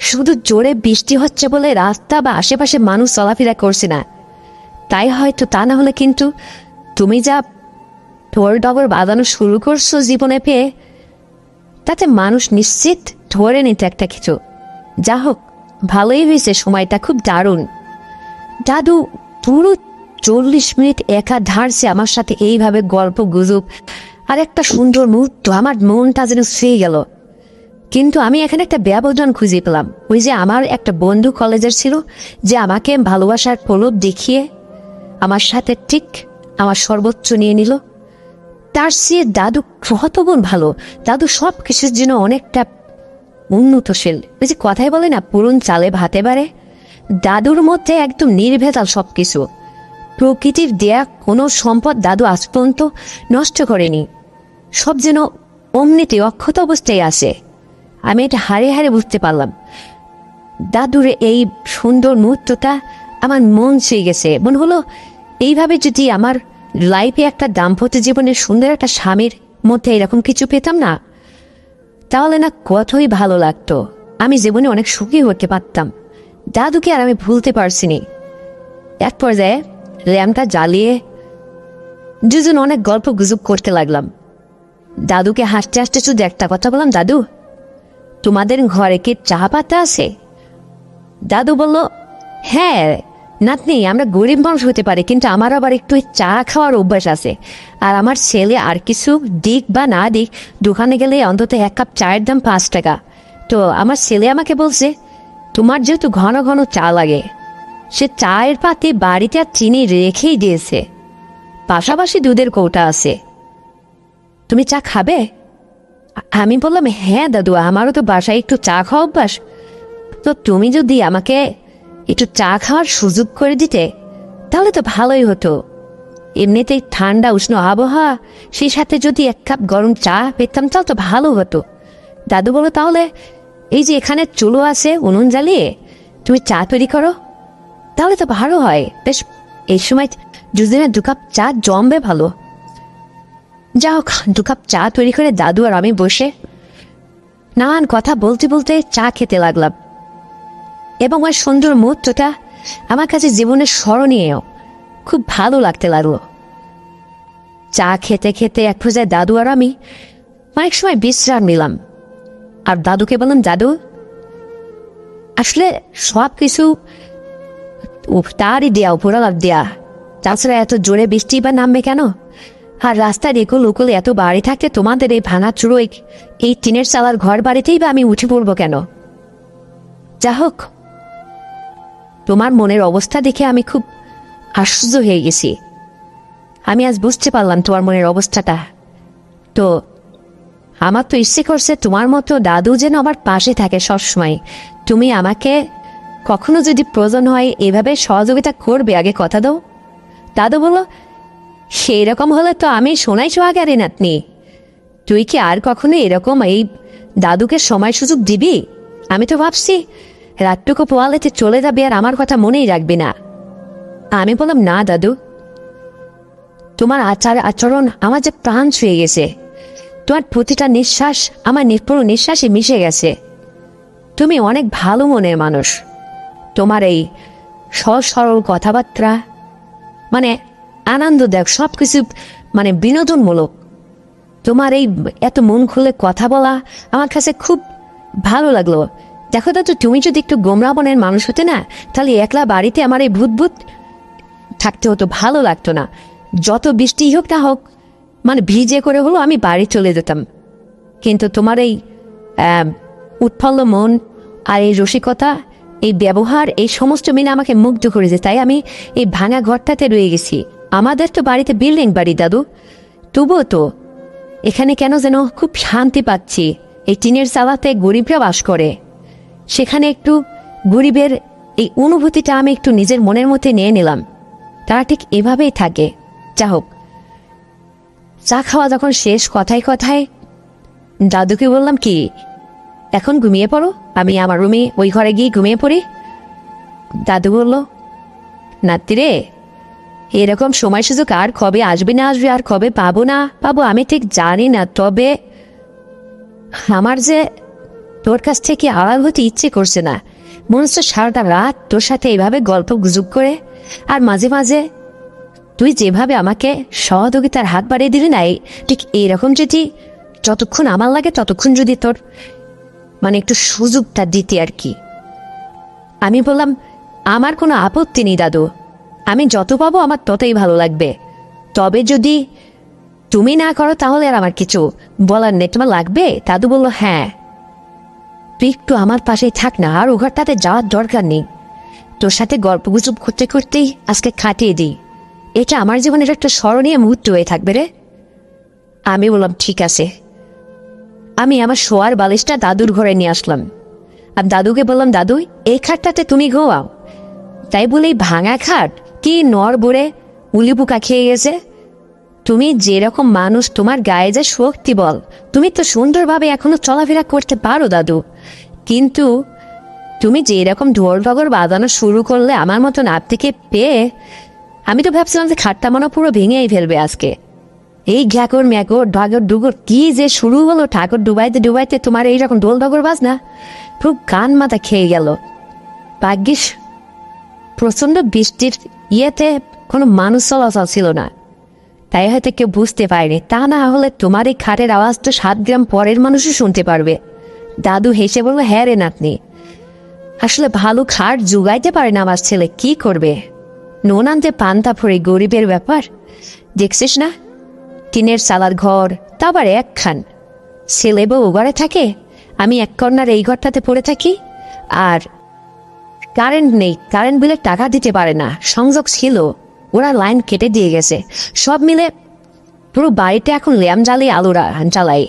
শুধু জোরে বৃষ্টি হচ্ছে বলে রাস্তা বা আশেপাশে মানুষ চলাফেরা করছে না, তাই হয়তো, তা না হলে কিন্তু তুমি যা ঢোর ডগর বাজানো শুরু করছো জীবনে পেয়ে, তাতে মানুষ নিশ্চিত ধরে নিতে একটা কিছু। যা হোক, ভালোই হয়েছে, সময়টা খুব দারুণ। দাদু পুরো 40 মিনিট একা ধারছে আমার সাথে এইভাবে গল্প গুজব, আর একটা সুন্দর মুহূর্ত। আমার মনটা যেন ছুঁয়ে গেল। কিন্তু আমি এখানে একটা ব্যবধান খুঁজে পেলাম। ওই যে আমার একটা বন্ধু কলেজের ছিল, যে আমাকে ভালোবাসার প্রলোভ দেখিয়ে আমার সাথে ঠিক আমার সর্বোচ্চ নিয়ে নিল, তার চেয়ে দাদু কতগুণ ভালো। দাদু সব কিছুর জন্য অনেকটা উন্নতশীল। ওই যে কথাই বলে না, পুরন চালে ভাতে বাড়ে, দাদুর মধ্যে একদম নির্ভেজাল সব কিছু। প্রকৃতির দেয়া কোনো সম্পদ দাদু আজ পর্যন্ত নষ্ট করেনি, সব যেন অমনিতে অক্ষত অবস্থায় আসে। আমি এটা হারে হারে বুঝতে পারলাম। দাদুর এই সুন্দর মুহূর্তটা আমার মন ছুঁয়ে গেছে। মনে হলো এইভাবে যদি আমার লাইফে একটা দাম্পত্য জীবনের সুন্দর একটা স্বামীর মধ্যে এরকম কিছু পেতাম না, তাহলে না কতই ভালো লাগতো। আমি জীবনে অনেক সুখী হতে পারতাম। দাদুকে আর আমি ভুলতে পারছিনি। এক পর্যায়ে ল্যাম্পটা জ্বালিয়ে দুজন অনেক গল্প গুজব করতে লাগলাম। দাদুকে হাসতে হাসতে শুধু একটা কথা বললাম, দাদু তোমাদের ঘরে কি চা পাতা আছে? দাদু বলল, হ্যাঁ নাতনি, আমরা গরিব মানুষ হতে পারি, কিন্তু আমার আবার একটু চা খাওয়ার অভ্যাস আছে। আর আমার ছেলে আর কিছু দিক বা না দিক, দোকানে গেলে অন্তত এক কাপ চায়ের দাম 5 টাকা। তো আমার ছেলে আমাকে বলছে, তোমার যেহেতু ঘন ঘন চা লাগে, সে চায়ের পাতে বাড়িতে আর চিনি রেখেই দিয়েছে, পাশাপাশি দুধের কৌটা আছে, তুমি চা খাবে? আমি বললাম, হ্যাঁ দাদু, আমারও তো বাসায় একটু চা খাওয়া অভ্যাস। তো তুমি যদি আমাকে একটু চা খাওয়ার সুযোগ করে দিতে তাহলে তো ভালোই হতো। এমনিতেই ঠান্ডা উষ্ণ আবহাওয়া, সেই সাথে যদি 1 কাপ গরম চা পেতাম তাহলে তো ভালো হতো। দাদু বলো, তাহলে এই যে এখানে চুলো আছে, উনুন জ্বালিয়ে তুমি চা তৈরি করো, তাহলে তো ভালো হয়। বেশ, এই সময় দুদিনে 2 কাপ চা জমবে ভালো। যা হোক, 2 কাপ চা তৈরি করে দাদু আর আমি বসে নানান কথা বলতে বলতে চা খেতে লাগলাম। এবং ওই সুন্দর মুহূর্তটা আমার কাছে জীবনের স্মরণীয়, খুব ভালো লাগতে লাগলো। চা খেতে খেতে এক পর্যায়ে দাদু আর আমি অনেক সময় বিশ্রাম নিলাম। আর দাদুকে বললাম, দাদু আসলে সব কিছু তারই দেয়া, উপরালার দেয়া। তাছাড়া এত জোরে বৃষ্টি বা নামবে কেন? আর রাস্তার একুল উকুল এত বাড়ি থাকতে তোমাদের এই ভাঙা চুরো এই টিনের চালার ঘর বাড়িতেই বা আমি উঠে পড়বো কেন? যা হোক, তোমার মনের অবস্থা দেখে আমি খুব আশ্চর্য হয়ে গেছি। আমি আজ বুঝতে পারলাম তোমার মনের অবস্থাটা। তো আমার তো ইচ্ছে করছে তোমার মতো দাদু যেন আমার পাশে থাকে সবসময়। তুমি আমাকে কখনো যদি প্রয়োজন হয় এভাবে সহযোগিতা করবে, আগে কথা দাও। দাদু বলল, সেই রকম হলে তো আমি শোনাই সোহাগারে নাতনি। তুই কি আর কখনো এরকম এই দাদুকে সময় সুযোগ দিবি? আমি তো ভাবছি রাতটুকু পোয়ালেতে চলে যাবে আর আমার কথা মনেই রাখবি না। আমি বললাম, না দাদু, তোমার আচরণ আমার যে প্রাণ ছুঁয়ে গেছে। তোমার প্রতিটা নিঃশ্বাস আমার পুরো নিঃশ্বাসে মিশে গেছে। তুমি অনেক ভালো মনের মানুষ। তোমার এই সহজ সরল কথাবার্তা, মানে আনন্দদায়ক, সব কিছু মানে বিনোদনমূলক। তোমার এই এত মন খুলে কথা বলা আমার কাছে খুব ভালো লাগলো। দেখো দাদু, তুমি যদি একটু গোমরা মনের মানুষ হতে না, তাহলে একলা বাড়িতে আমার এই ভূত ভূত থাকতে হতো, ভালো লাগতো না। যত বৃষ্টি হোক না হোক, মানে ভিজে করে হলো আমি বাড়ি চলে যেতাম। কিন্তু তোমার এই উৎফুল্ল মন আর এই রসিকতা, এই ব্যবহার, এই সমস্ত মিলে আমাকে মুগ্ধ করেছে। তাই আমি এই ভাঙা ঘরটাতে রয়ে গেছি। আমাদের তো বাড়িতে বিল্ডিং বাড়ি দাদু, তবুও তো এখানে কেন যেন খুব শান্তি পাচ্ছি। এই টিনের চালাতে গরিবরা বাস করে, সেখানে একটু গরিবের এই অনুভূতিটা আমি একটু নিজের মনের মধ্যে নিয়ে নিলাম। তারা ঠিক এভাবেই থাকে। যা হোক, চা খাওয়া যখন শেষ, কথায় কথায় দাদুকে বললাম, কি এখন ঘুমিয়ে পড়ো, আমি আমার রুমে ওই ঘরে গিয়ে ঘুমিয়ে পড়ি। দাদু বলল, নাতি রে, এরকম সময় সুযোগ আর কবে আসবে না আসবে, আর কবে পাবো না পাবো আমি ঠিক জানি না। তবে আমার যে তোর কাছ থেকে আড়াল হতে ইচ্ছে করছে না। মনে হচ্ছে সারাটা রাত তোর সাথে এইভাবে গল্প গুজব করে, আর মাঝে মাঝে তুই যেভাবে আমাকে সহযোগিতার হাত বাড়িয়ে দিলি না, ঠিক এইরকম যদি যতক্ষণ আমার লাগে ততক্ষণ যদি তোর মানে একটু সুযোগটা দিতে আর কি। আমি বললাম, আমার কোনো আপত্তি নেই দাদু, আমি যত পাবো আমার ততই ভালো লাগবে। তবে যদি তুমি না করো তাহলে আর আমার কিছু বলার নেই, তোমার লাগবে? দাদু বলল, হ্যাঁ তুই একটু আমার পাশেই থাক না, আর ও ঘরটাতে যাওয়ার দরকার নেই। তোর সাথে গল্প গুজব করতে করতেই আজকে কাটিয়ে দিই, এটা আমার জীবনের একটা স্মরণীয় মুহূর্ত হয়ে থাকবে রে। আমি বললাম ঠিক আছে। আমি আমার শোয়ার বালিশটা দাদুর ঘরে নিয়ে আসলাম, আর দাদুকে বললাম, দাদু এই খাটটাতে তুমি ঘুমাও। তাই বলে এই ভাঙা খাট কি নড় বড়ে উলি পোকা খেয়ে গেছে? তুমি যেরকম মানুষ, তোমার গায়ে যে শক্তি বল, তুমি তো সুন্দরভাবে এখনো চলাফেরা করতে পারো দাদু, কিন্তু তুমি যে এরকম ঢোল ঢগর বাজানো শুরু করলে আমার মতন থেকে পেয়ে, আমি তো ভাবছিলাম যে খাটটা মনে পুরো ভেঙেই ফেলবে আজকে। এই ঘ্যাকর ম্যাকর ঢগর ডুগর কি যে শুরু হলো, ঠাকুর ডুবাইতে ডুবাইতে তোমার এইরকম ঢোল ঢগর বাজনা পুরো কান মাথা খেয়ে গেল। ভাগ্যিস প্রচন্ড বৃষ্টির ইয়েতে কোনো মানুষ চলাচল ছিল না, তাই হয়তো কেউ বুঝতে পারেনি, তা না হলে তোমার এই খাটের আওয়াজ তো 7 গ্রাম পরের মানুষও শুনতে পারবে। দাদু হেসে বলল, হ্যাঁ রে নাতনি, আসলে ভালো খাট জোগাইতে পারে না আমার ছেলে, কি করবে? নুন আনতে পান্তা ফোরে গরিবের ব্যাপার, দেখছিস না? টিনের চালার ঘর, তা আবার একখান। ছেলে বউ ঘরে থাকে, আমি এক কর্নার এই ঘরটাতে পড়ে থাকি। আর কারেন্ট নেই, কারেন্ট বিলে টাকা দিতে পারে না, সংযোগ ছিল ওরা লাইন কেটে দিয়ে গেছে। সব মিলে পুরো বাড়িতে এখন ল্যাম্প জ্বালিয়ে আলোরা জ্বালাই।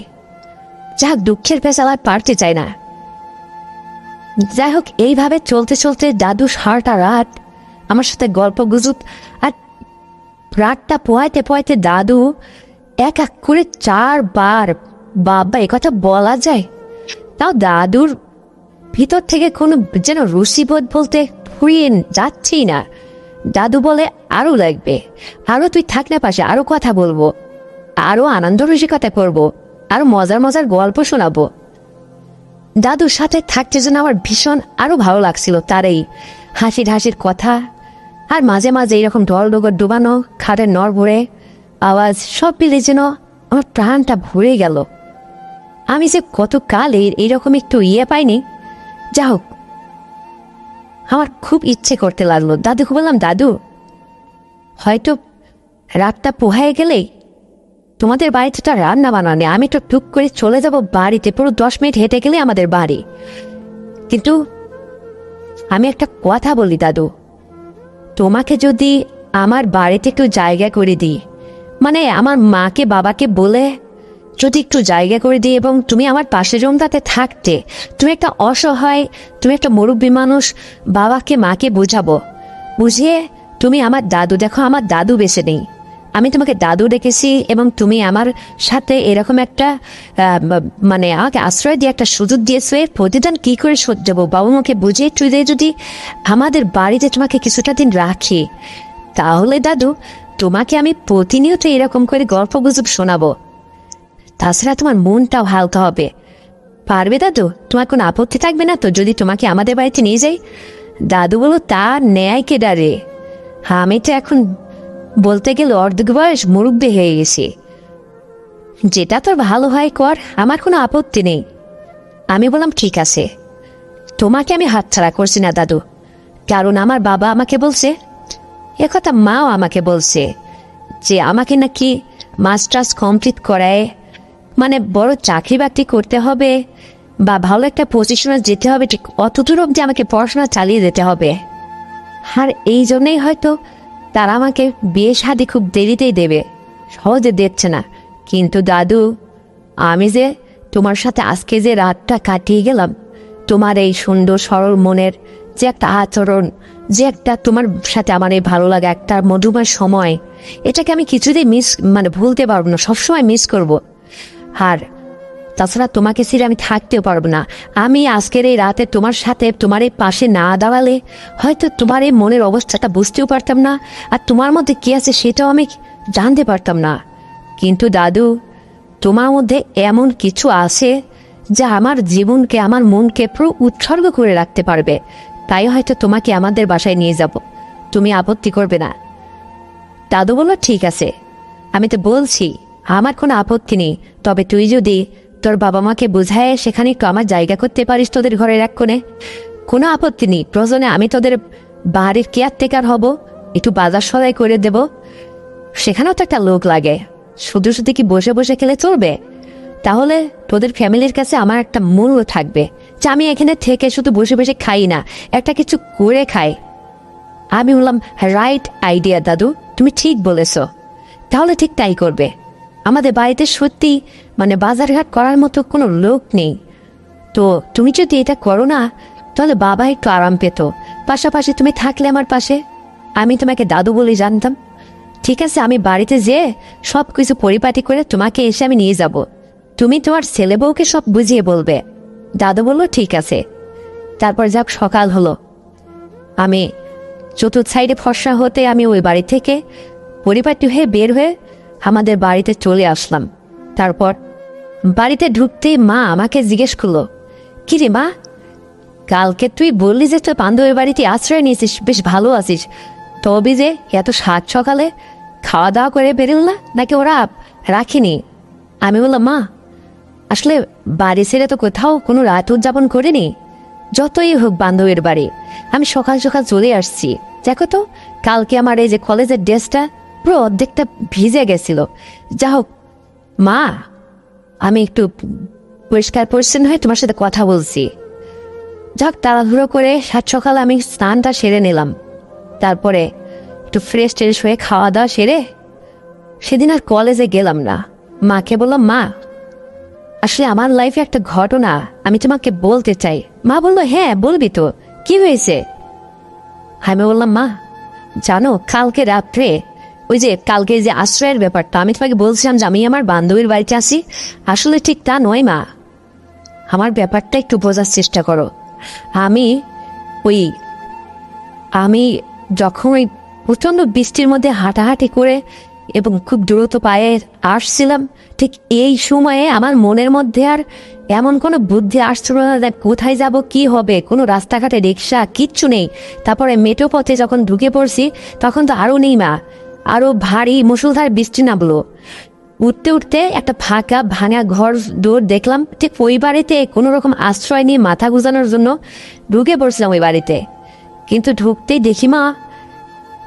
যাক, দুঃখের পেঁচাল আর পারতে চায় না। যাই হোক, এইভাবে চলতে চলতে দাদু সারাটা রাত আমার সাথে গল্প গুজব, আর রাতটা পোয়াইতে পোয়াইতে দাদু এক এক করে 4 বার বাবা একথা বলা যায়, তাও দাদুর ভিতর থেকে কোনো যেন রুচিবোধ বলতে ফুরিয়ে যাচ্ছেই না। দাদু বলে, আরও লাগবে, আরও তুই থাক না পাশে, আরও কথা বলবো, আরও আনন্দ রসিকতা করবো, আরও মজার মজার গল্প শোনাবো। দাদুর সাথে থাকতে যেন আমার ভীষণ আরো ভালো লাগছিল, তার এই হাসির হাসির কথা, আর মাঝে মাঝে এইরকম ঢল ডগর ডুবানো খাটের নড় ভরে আওয়াজ, সব মিলে যেন আমার প্রাণটা ভরে গেল। আমি যে কতকাল এইরকম একটু পাইনি। যা হোক, আমার খুব ইচ্ছে করতে লাগলো। দাদুকে বললাম, দাদু হয়তো রাতটা পোহায় গেলেই তোমাদের বাড়িতে তো রান্না বানানে, আমি তো টুক করে চলে যাব বাড়িতে, পুরো 10 মিনিট হেঁটে গেলে আমাদের বাড়ি। কিন্তু আমি একটা কথা বলি দাদু, তোমাকে যদি আমার বাড়িতে একটু জায়গা করে দিই, মানে আমার মাকে বাবাকে বলে যদি একটু জায়গা করে দিই, এবং তুমি আমার পাশে জমটাতে থাকতে, তুমি একটা অসহায়, তুমি একটা মুরব্বী মানুষ, বাবাকে মাকে বোঝাবো, বুঝিয়ে তুমি আমার দাদু, দেখো আমার দাদু বেঁচে নেই, আমি তোমাকে দাদু ডেকেছি, এবং তুমি আমার সাথে এরকম একটা মানে আমাকে আশ্রয় দিয়ে একটা সুযোগ দিয়েছো, এর প্রতিদান কি করে শোধ দেবো? বাবা মাকে বুঝিয়ে টুইদে যদি আমাদের বাড়িতে তোমাকে কিছুটা দিন রাখি, তাহলে দাদু তোমাকে আমি প্রতিনিয়ত এরকম করে গল্প গুজব শোনাবো, তাছাড়া তোমার মনটাও হালকা হবে। পারবে দাদু? তোমার কোনো আপত্তি থাকবে না তো যদি তোমাকে আমাদের বাড়িতে নিয়ে যাই? দাদু বলো, তা নেয় কে ডারে, আমি তো এখন বলতে গেলে অর্ধেক বয়স মুরব্বী হয়ে গেছি, যেটা তোর ভালো হয় কর, আমার কোনো আপত্তি নেই। আমি বললাম, ঠিক আছে, তোমাকে আমি হাতছাড়া করছি না দাদু, কারণ আমার বাবা আমাকে বলছে, একথা মাও আমাকে বলছে, যে আমাকে নাকি মাস্টার্স কমপ্লিট করায়, মানে বড় চাকরি বাকরি করতে হবে বা ভালো একটা পজিশনে যেতে হবে, ঠিক অতদূর অব্দি আমাকে পড়াশোনা চালিয়ে যেতে হবে। আর এই জন্যই হয়তো তারা আমাকে বিয়ে শাদী খুব দেরিতেই দেবে, সহজে দিচ্ছে না। কিন্তু দাদু, আমি যে তোমার সাথে আজকে যে রাতটা কাটিয়ে গেলাম, তোমার এই সুন্দর সরল মনের যে একটা আচরণ, যে একটা তোমার সাথে আমার এই ভালো লাগা একটা মধুময় সময়, এটাকে আমি কিছুতেই ভুলতে পারবো না, সবসময় মিস করব। আর তাছাড়া তোমাকে ছেড়ে আমি থাকতেও পারবো না। আমি আজকের এই রাতে তোমার সাথে তোমার এই পাশে না দাঁড়ালে হয়তো তোমার এই মনের অবস্থাটা বুঝতেও পারতাম না, আর তোমার মধ্যে কি আছে সেটাও আমি জানতে পারতাম না। কিন্তু দাদু, তোমার মধ্যে এমন কিছু আছে যা আমার জীবনকে, আমার মনকে পুরো উৎসর্গ করে রাখতে পারবে, তাই হয়তো তোমাকে আমাদের বাসায় নিয়ে যাব, তুমি আপত্তি করবে না? দাদু বলল, ঠিক আছে, আমি তো বলছি আমার কোনো আপত্তি নেই, তবে তুই যদি তোর বাবা মাকে বুঝায় সেখানে একটু আমার জায়গা করতে পারিস তোদের ঘরের এক কোণে, কোনো আপত্তি নেই। প্রয়োজনে আমি তোদের বাড়ির কেয়ারটেকার হব, একটু বাজার সদাই করে দেব, সেখানেও তো একটা লোক লাগে, শুধু শুধু কি বসে বসে খেলে চলবে? তাহলে তোদের ফ্যামিলির কাছে আমার একটা মূল্য থাকবে, যে আমি এখানে থেকে শুধু বসে বসে খাই না, একটা কিছু করে খাই। আমি বললাম, রাইট আইডিয়া দাদু, তুমি ঠিক বলেছ, তাহলে ঠিক তাই করবে। আমাদের বাড়িতে সত্যি মানে বাজারঘাট করার মতো কোনো লোক নেই, তো তুমি যদি এটা করো না তাহলে বাবা একটু আরাম পেত, পাশাপাশি তুমি থাকলে আমার পাশে। আমি তোমাকে দাদু বলে জানতাম। ঠিক আছে, আমি বাড়িতে যেয়ে সব কিছু পরিপাটি করে তোমাকে এসে আমি নিয়ে যাব, তুমি তোমার ছেলে বউকে সব বুঝিয়ে বলবে। দাদু বলল ঠিক আছে। তারপর যাক সকাল হলো, আমি চতুর্থ সাইডে ফর্সা হতে আমি ওই বাড়ি থেকে পরিপাটি হয়ে বের হয়ে আমাদের বাড়িতে চলে আসলাম। তারপর বাড়িতে ঢুকতেই মা আমাকে জিজ্ঞেস করলো, কিরে মা, কালকে তুই বললি যে তুই বান্ধবীর বাড়িতে আশ্রয় নিয়েছিস, বেশ ভালো আছিস, তবে যে এত সাত সকালে খাওয়া দাওয়া করে বেরোল না, নাকি ওরা রাখিনি? আমি বললাম, মা আসলে বাড়ি ছেড়ে তো কোথাও কোনো রাত উদযাপন করিনি, যতই হোক বান্ধবীর বাড়ি, আমি সকাল সকাল চলে আসছি। দেখো তো কালকে আমার এই যে কলেজের ড্রেসটা পুরো অর্ধেকটা ভিজে গেছিল। যা হোক মা, আমি একটু পরিষ্কার পরিচ্ছন্ন হয়ে তোমার সাথে কথা বলছি। যাক তাড়াহুড়ো করে সাত সকালে আমি স্নানটা সেরে নিলাম, তারপরে একটু ফ্রেশ ট্রেশ হয়ে খাওয়া দাওয়া সেরে সেদিন আর কলেজে গেলাম না। মাকে বললাম, মা আসলে আমার লাইফে একটা ঘটনা আমি তোমাকে বলতে চাই। মা বললো, হ্যাঁ বলবি তো, কি হয়েছে? আমি বললাম, মা জানো কালকে রাত্রে ওই যে কালকে যে আশ্রয়ের ব্যাপারটা আমি তোমাকে বলছিলাম যে আমি আমার বান্ধবীর বাড়িতে আসি, আসলে ঠিক তা নয় মা, আমার ব্যাপারটা একটু বোঝার চেষ্টা করো। আমি যখন ওই প্রচণ্ড বৃষ্টির মধ্যে হাঁটাহাঁটি করে এবং খুব দ্রুত পায়ে আসছিলাম, ঠিক এই সময়ে আমার মনের মধ্যে আর এমন কোনো বুদ্ধি আসছিল না কোথায় যাব, কি হবে, কোনো রাস্তাঘাটে রিক্সা কিচ্ছু নেই। তারপরে মেট্রো পথে যখন ঢুকে পড়ছি তখন তো আরও নেই মা, আরও ভারী মুষলধার বৃষ্টি নামলো। উঠতে উঠতে একটা ফাঁকা ভাঙা ঘর দৌড় দেখলাম, ঠিক ওই বাড়িতে কোনো রকম আশ্রয় নিয়ে মাথা গুজানোর জন্য ঢুকে পড়ছিলাম ওই বাড়িতে। কিন্তু ঢুকতেই দেখি মা,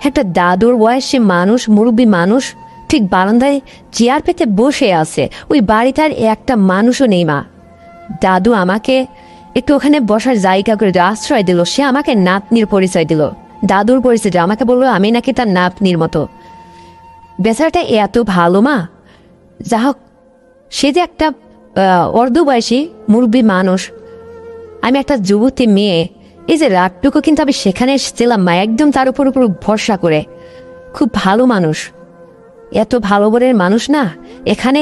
একটা দাদুর বয়সী মানুষ, মুরব্বী মানুষ ঠিক বারান্দায় চেয়ার পেতে বসে আছে। ওই বাড়িটার একটা মানুষও নেই মা। দাদু আমাকে একটু ওখানে বসার জায়গা করে আশ্রয় দিল, সে আমাকে নাতনির পরিচয় দিল, দাদুর পরিচয় দিল, আমাকে বললো আমি নাকি তার নাতনির মতো। বেচারাটা এত ভালো মা। যা হোক, সে যে একটা অর্ধবয়সী মুরব্বী মানুষ, আমি একটা যুবতী মেয়ে, এই যে রাতটুকু কিন্তু আমি সেখানে এসেছিলাম মা একদম তার উপর ভরসা করে। খুব ভালো মানুষ, এত ভালো বরের মানুষ না, এখানে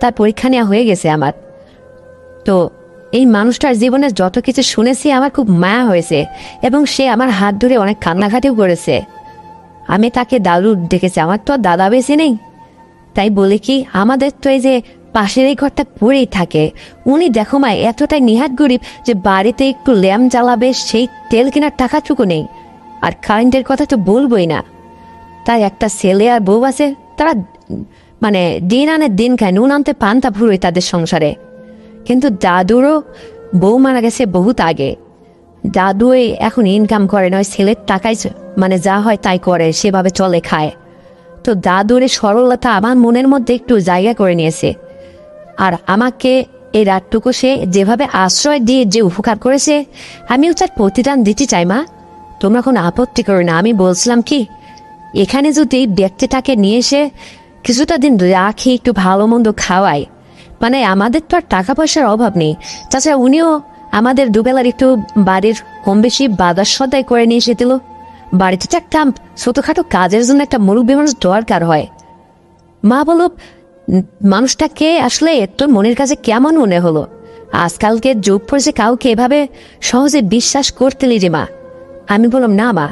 তার পরীক্ষা নেওয়া হয়ে গেছে আমার। তো এই মানুষটার জীবনে যত কিছু শুনেছি আমার খুব মায়া হয়েছে, এবং সে আমার হাত ধরে অনেক কান্নাঘাটিও করেছে। আমি তাকে দাদু ডেকেছি, আমার তো আর দাদা বেশি নেই, তাই বলে কি আমাদের তো এই যে পাশের এই ঘরটা পড়েই থাকে, উনি দেখো মা এতটাই নিহাত গরিব যে বাড়িতে একটু ল্যাম্প জ্বালাবে সেই তেল কেনার টাকাটুকু নেই, আর কারেন্টের কথা তো বলবোই না। তাই একটা ছেলে আর বউ আছে, তারা মানে দিন আনে দিন খায়, নুন আনতে পান্তা ফুরোয় তাদের সংসারে। কিন্তু দাদুরও বউ মারা গেছে বহুত আগে, দাদু এখন ইনকাম করে না, ওই ছেলের টাকায় মানে যা হয় তাই করে, সেভাবে চলে খায়। তো দাদুর সরলতা আমার মনের মধ্যে একটু জায়গা করে নিয়েছে, আর আমাকে এই রাতটুকু সে যেভাবে আশ্রয় দিয়ে যে উপকার করেছে আমিও তার প্রতিদান দিতে চাই মা, তোমরা কোনো আপত্তি করো না। আমি বলছিলাম কি, এখানে যদি ব্যক্তিটাকে নিয়ে এসে কিছুটা দিন রাখি, একটু ভালো মন্দ খাওয়াই, মানে আমাদের তো আর টাকা পয়সার অভাব নেই, তাছাড়া উনিও আমাদের দুবেলার একটু বাড়ির কম বেশি বাজার সদাই করে নিয়ে এসে দিল। বাড়িতে তো একটা ছোটখাটো কাজের জন্য একটা মুরব্বী মানুষ দরকার হয়। মা বলো, মানুষটাকে আসলে তোর মনের কাছে কেমন মনে হলো? আজকালকে যুগ পড়েছে কাউকে এভাবে সহজে বিশ্বাস করতে রে মা। আমি বললাম, না মা,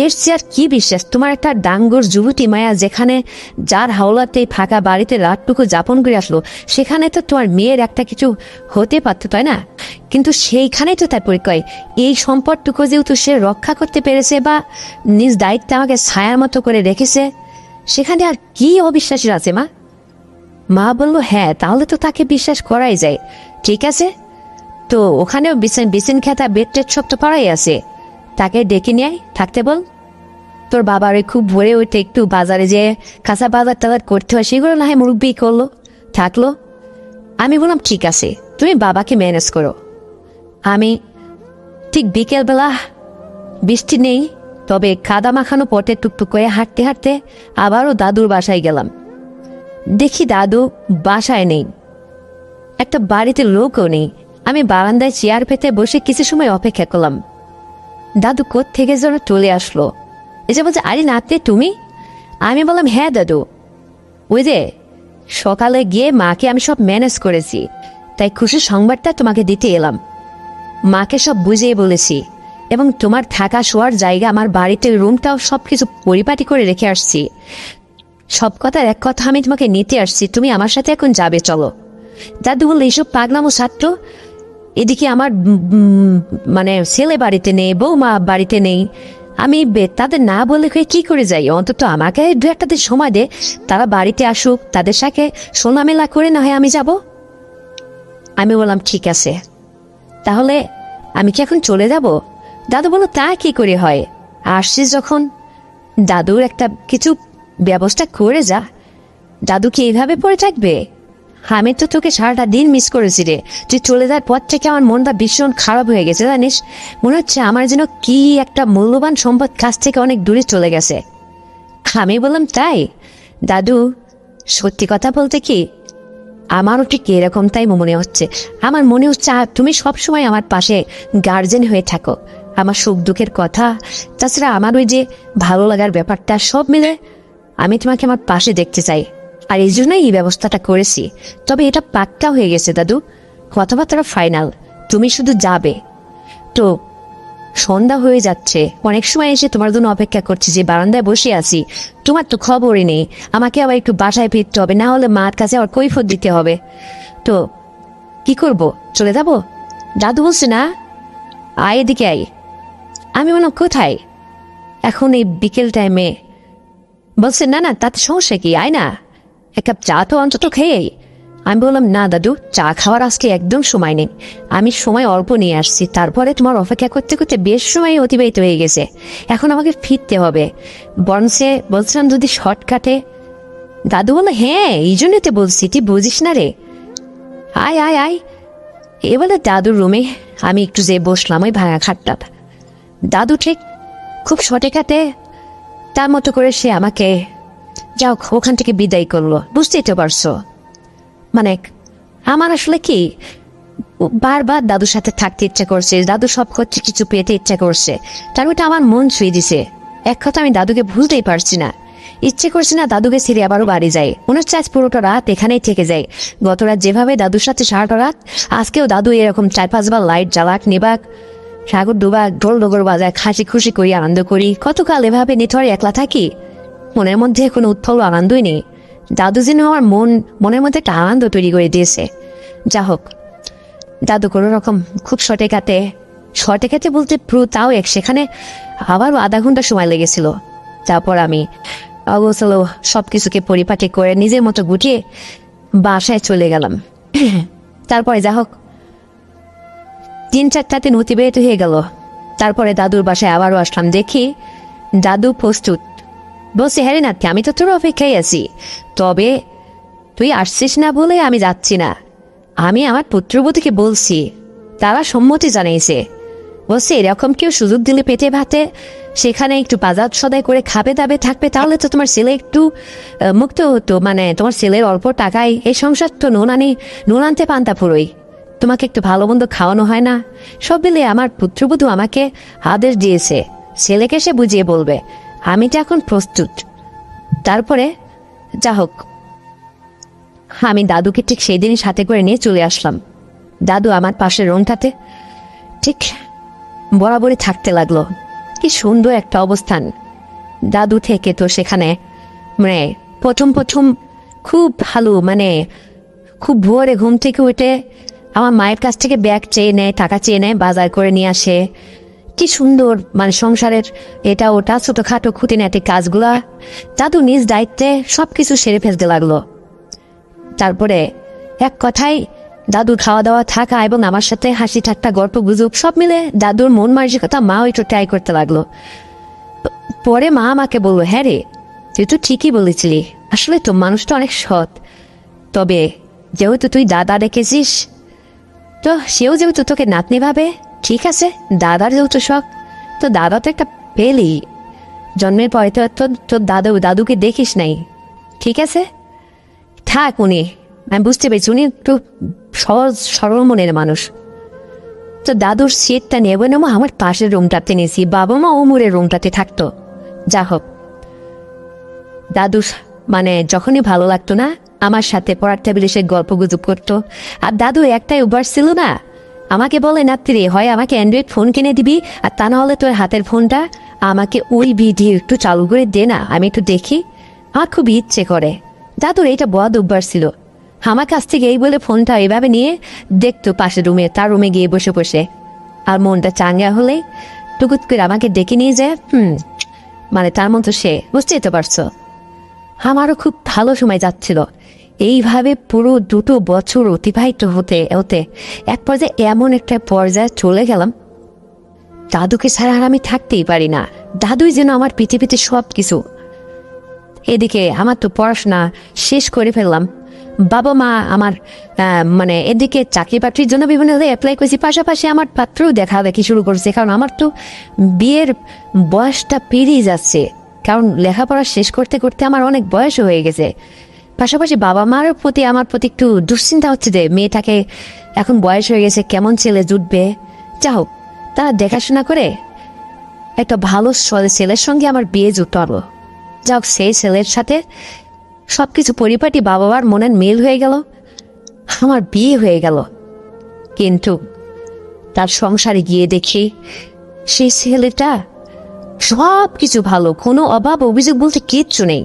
এর চেয়ে আর কি বিশ্বাস, তোমার একটা ডাঙ্গর যুবতী মায়া যেখানে যার হাওলাতে ফাঁকা বাড়িতে রাতটুকু যাপন করে আসলো, সেখানে তো তোমার মেয়ের একটা কিছু হতে পারতো, তাই না? কিন্তু সেইখানেই তো তার পরিচয়। এই সম্পদটুকু যেহেতু সে রক্ষা করতে পেরেছে বা নিজ দায়িত্বে আমাকে ছায়ার মতো করে রেখেছে, সেখানে আর কি অবিশ্বাসের আছে মা? মা বলল, হ্যাঁ তাহলে তো তাকে বিশ্বাস করাই যায়। ঠিক আছে, তো ওখানেও বিছিন খেতা বেড টেড সব তো পাড়াই আছে, তাকে ডেকে নিয়ে থাকতে বল। তোর বাবার খুব ভোরে উঠে একটু বাজারে যেয়ে কাঁচা বাজার টাজার করতে হয়, সেগুলো না হয় মুরব্বি করলো থাকলো। আমি বললাম, ঠিক আছে তুমি বাবাকে ম্যানেজ করো, আমি ঠিক বিকেলবেলা, বৃষ্টি নেই, তবে কাদা মাখানো পথে টুকটুক করে হাঁটতে হাঁটতে আবারও দাদুর বাসায় গেলাম। দেখি দাদু বাসায় নেই, একটা বাড়িতে লোকও নেই। আমি বারান্দায় চেয়ার পেতে বসে কিছু সময় অপেক্ষা করলাম। দাদু কোত্থেকে যেন চলে আসলো, এসে বলছে, আরে নাতে তুমি? আমি বললাম, হ্যাঁ দাদু, ওই যে সকালে গিয়ে মাকে আমি সব ম্যানেজ করেছি, তাই খুশির সংবাদটা তোমাকে দিতে এলাম। মাকে সব বুঝিয়ে বলেছি, এবং তোমার থাকা শোয়ার জায়গা, আমার বাড়িতে রুমটাও সব কিছু পরিপাটি করে রেখে আসছি। সব কথার এক কথা, আমি তোমাকে নিতে আসছি, তুমি আমার সাথে এখন যাবে, চলো। দাদু বললো, এইসব পাগলামো ছাত্র, এদিকে আমার মানে ছেলে বাড়িতে নেই, বৌমা বাড়িতে নেই, আমি তাদের না বলে কি করে যাই? অন্তত আমাকে দু একটা দিন সময় দে, তারা বাড়িতে আসুক, তাদের সাথে সোনামেলা করে না হয় আমি যাব। আমি বললাম, ঠিক আছে, তাহলে আমি কি এখন চলে যাব? দাদু বলল, তা কি করে হয়, আসছিস যখন দাদুর একটা কিছু ব্যবস্থা করে যা। দাদু কি এইভাবে পড়ে থাকবে? আমি তো তোকে সারাটা দিন মিস করেছি রে, তুই চলে যাওয়ার পর থেকে আমার মনটা ভীষণ খারাপ হয়ে গেছে, জানিস? মনে হচ্ছে আমার যেন কি একটা মূল্যবান সম্পদ কাছ থেকে অনেক দূরে চলে গেছে। আমি বললাম, তাই দাদু? সত্যি কথা বলতে কি, আমারও ঠিক এরকম তাই মনে হচ্ছে। আমার মনে হচ্ছে তুমি সবসময় আমার পাশে গার্জেন হয়ে থাকো, আমার সুখ দুঃখের কথা, তাছাড়া আমার ওই যে ভালো লাগার ব্যাপারটা, সব মিলে আমি তোমাকে আমার পাশে দেখতে চাই। আর এই জন্যই এই ব্যবস্থাটা করেছি। তবে এটা পাক্কা হয়ে গেছে দাদু, কথাবার্তা ফাইনাল, তুমি শুধু যাবে। তো সন্ধ্যা হয়ে যাচ্ছে, অনেক সময় এসে তোমার জন্য অপেক্ষা করছি, যে বারান্দায় বসে আছি, তোমার তো খবরই নেই। আমাকে আবার একটু বাসায় ফিরতে হবে, না হলে মার কাছে আবার কৈফিয়ত দিতে হবে। তো কি করব, চলে যাব? দাদু বলছে, না, আয় এদিকে আয়। আমি বললাম, কোথায়? এখন এই বিকেল টাইমে? বলছে, না না, তাতে সমস্যা কি, আয় না, এক কাপ চা তো অন্তত খেয়ে। আমি বললাম, না দাদু, চা খাওয়ার আজকে একদম সময় নেই, আমি সময় অল্প নিয়ে আসছি, তারপরে তোমার অপেক্ষা করতে করতে বেশ সময় অতিবাহিত হয়ে গেছে, এখন আমাকে ফিরতে হবে। বরঞ্চে বলছিলাম যদি শর্টকাটে। দাদু বললো, হ্যাঁ, এই জন্যই তো বলছি, তুই বুঝিস না রে, আয় আয় আয়। এবারে দাদুর রুমে আমি একটু যেয়ে বসলাম, ওই ভাঙা খাটটা। দাদু ঠিক খুব শর্টকাটে তার মতো করে সে আমাকে যাও ওখান থেকে বিদায় করলো। বুঝতেই তো পারছো, মানে আমার আসলে কি বারবার দাদুর সাথে থাকতে ইচ্ছা করছে, দাদু সব করছে, কিছু পেতে ইচ্ছা করছে, তার ওটা আমার মন ছুঁয়ে দিছে। এক কথা, আমি দাদুকে ভুলতেই পারছি না, ইচ্ছে করছে না দাদুকে ছেড়ে আবারও বাড়ি যায়। মনে হচ্ছে আজ পুরোটা রাত এখানেই থেকে যায়। গত রাত যেভাবে দাদুর সাথে সারাটা রাত, আজকেও দাদু এরকম 4-5 বার লাইট জ্বালাক, নেবাক, সাগর ডুবাক, ঢোল ডগর বাজায়, হাসি খুশি করি, আনন্দ করি। কতকাল এভাবে নেটওয়ারে একলা থাকি, মনের মধ্যে কোনো উৎফল আনন্দই নেই। দাদু যেন আমার মনের মধ্যে একটা আনন্দ তৈরি করে দিয়েছে। যা হোক, দাদু কোনো রকম খুব শর্টে কাটে বলতে তাও সেখানে আবারও আধা ঘন্টা সময় লেগেছিল। তারপর আমি অগোছাল সব কিছুকে পরিপাটি করে নিজের মতো গুটিয়ে বাসায় চলে গেলাম। তারপরে যা হোক 3-4টা দিন অতিবাহিত হয়ে গেল। তারপরে দাদুর বাসায় আবারও আসলাম, দেখি দাদু প্রস্তুত। বলছে, হ্যাঁ রে নাকি, আমি তো তোর অপেক্ষায় আছি, তবে তুই আসছিস না বলে আমি যাচ্ছি না। আমি আমার পুত্রবধূকে বলছি, তারা সম্মতি জানিয়েছে। বলছে, এরকম কেউ সুযোগ দিলে পেটে ভাতে সেখানে একটু বাজার সদাই করে খাবে দাবে থাকবে, তাহলে তো তোমার ছেলে একটু মুক্ত হতো। মানে তোমার ছেলের অল্প টাকায় এই সংসার তো নুন আনতে পান্তা ফুরোই, তোমাকে একটু ভালো মন্দ খাওয়ানো হয় না। সব মিলে আমার পুত্রবধূ আমাকে আদেশ দিয়েছে, ছেলেকে সে বুঝিয়ে বলবে, আমি তো এখন প্রস্তুত। তারপরে যা হোক, আমি দাদুকে ঠিক সেই দিনই সাথে করে নিয়ে চলে আসলাম। দাদু আমার পাশের রুমটাতে ঠিক বরাবরই থাকতে লাগলো। কি সুন্দর একটা অবস্থান। দাদু থেকে তো সেখানে মানে প্রথম খুব ভালো, মানে খুব ভোরে ঘুম থেকে উঠে আমার মায়ের কাছ থেকে ব্যাগ চেয়ে নেয়, টাকা চেয়ে নেয়, বাজার করে নিয়ে আসে। কি সুন্দর, মানে সংসারের এটা ওটা ছোটখাটো খুঁটিনাটি কাজগুলা দাদু নিজ দায়িত্বে সবকিছু সেরে ফেলতে লাগলো। তারপরে এক কথায় দাদুর খাওয়া দাওয়া, থাকা এবং আমার সাথে হাসি ঠাট্টা গল্প গুজব সব মিলে দাদুর মন মানসিকতা মাও একটু ট্রাই করতে লাগলো। পরে মা আমাকে বললো, হ্যাঁ রে, তুই তো ঠিকই বলেছিলি, আসলে তো মানুষটা অনেক সৎ, তবে যেহেতু তুই দাদা রেখেছিস, তো সেও যেহেতু তোকে নাতনি ভাবে, ঠিক আছে, দাদার যেহেতু শখ, তো দাদা তো একটা পেলি, জন্মের পরে তো তোর দাদুকে দেখিস নাই, ঠিক আছে থাক। উনি, আমি বুঝতে পেরেছি উনি একটু সহজ সরল মনের মানুষ। তো দাদুর সিটটা নেবো নেবো আমার পাশের রুমটাতে নিয়েছি, বাবা মা ওমরের রুমটাতে থাকতো। যা হোক, দাদু মানে যখনই ভালো লাগতো না আমার সাথে পড়ার টেবিলে সে গল্প গুজব করতো। আর দাদু একটাই অভ্যাস ছিল না, আমাকে বলে নাত্রি হয় আমাকে অ্যান্ড্রয়েড ফোন কিনে দিবি, আর তা না হলে তোর হাতের ফোনটা আমাকে ওই ভিডিও একটু চালু করে দে না, আমি একটু দেখি। আমার খুব ইচ্ছে করে। দাদুর এইটা বদ অভ্যাস ছিল। আমার কাছ থেকে এই বলে ফোনটা এভাবে নিয়ে দেখতো পাশের রুমে, তার রুমে গিয়ে বসে বসে। আর মনটা চাঙ্গা হলে টুকুত করে আমাকে ডেকে নিয়ে যায়। মানে তার মতো সে, বুঝতেই তো পারছো। আমারও খুব ভালো সময় যাচ্ছিল। এইভাবে পুরো 2 বছর অতিবাহিত হতে হতে এক পর্যায়ে এমন একটা পর্যায়ে চলে গেলাম, দাদুকে ছাড়া আর আমি থাকতেই পারি না। দাদুই যেন আমার পৃথিবীতে সব কিছু। এদিকে আমার তো পড়াশোনা শেষ করে ফেললাম, বাবা মা আমার মানে এদিকে চাকরি বাকরির জন্য বিভিন্ন অ্যাপ্লাই করেছি, পাশাপাশি আমার পাত্রও দেখি শুরু করছে, কারণ আমার তো বিয়ের বয়সটা পেরিয়ে যাচ্ছে, কারণ লেখাপড়া শেষ করতে করতে আমার অনেক বয়স হয়ে গেছে। পাশাপাশি বাবা মার প্রতি আমার প্রতি একটু দুশ্চিন্তা হচ্ছে যে মেয়েটাকে এখন বয়স হয়ে গেছে, কেমন ছেলে জুটবে। যা হোক, তারা দেখাশোনা করে একটা ভালো ছেলের সঙ্গে আমার বিয়ে জুটালো। যাক, সেই ছেলের সাথে সবকিছু পরিপাটি, বাবা মার মনের মিল হয়ে গেল, আমার বিয়ে হয়ে গেল। কিন্তু তার সংসারে গিয়ে দেখি সেই ছেলেটা সব কিছু ভালো, কোনো অভাব অভিযোগ বলতে কিচ্ছু নেই।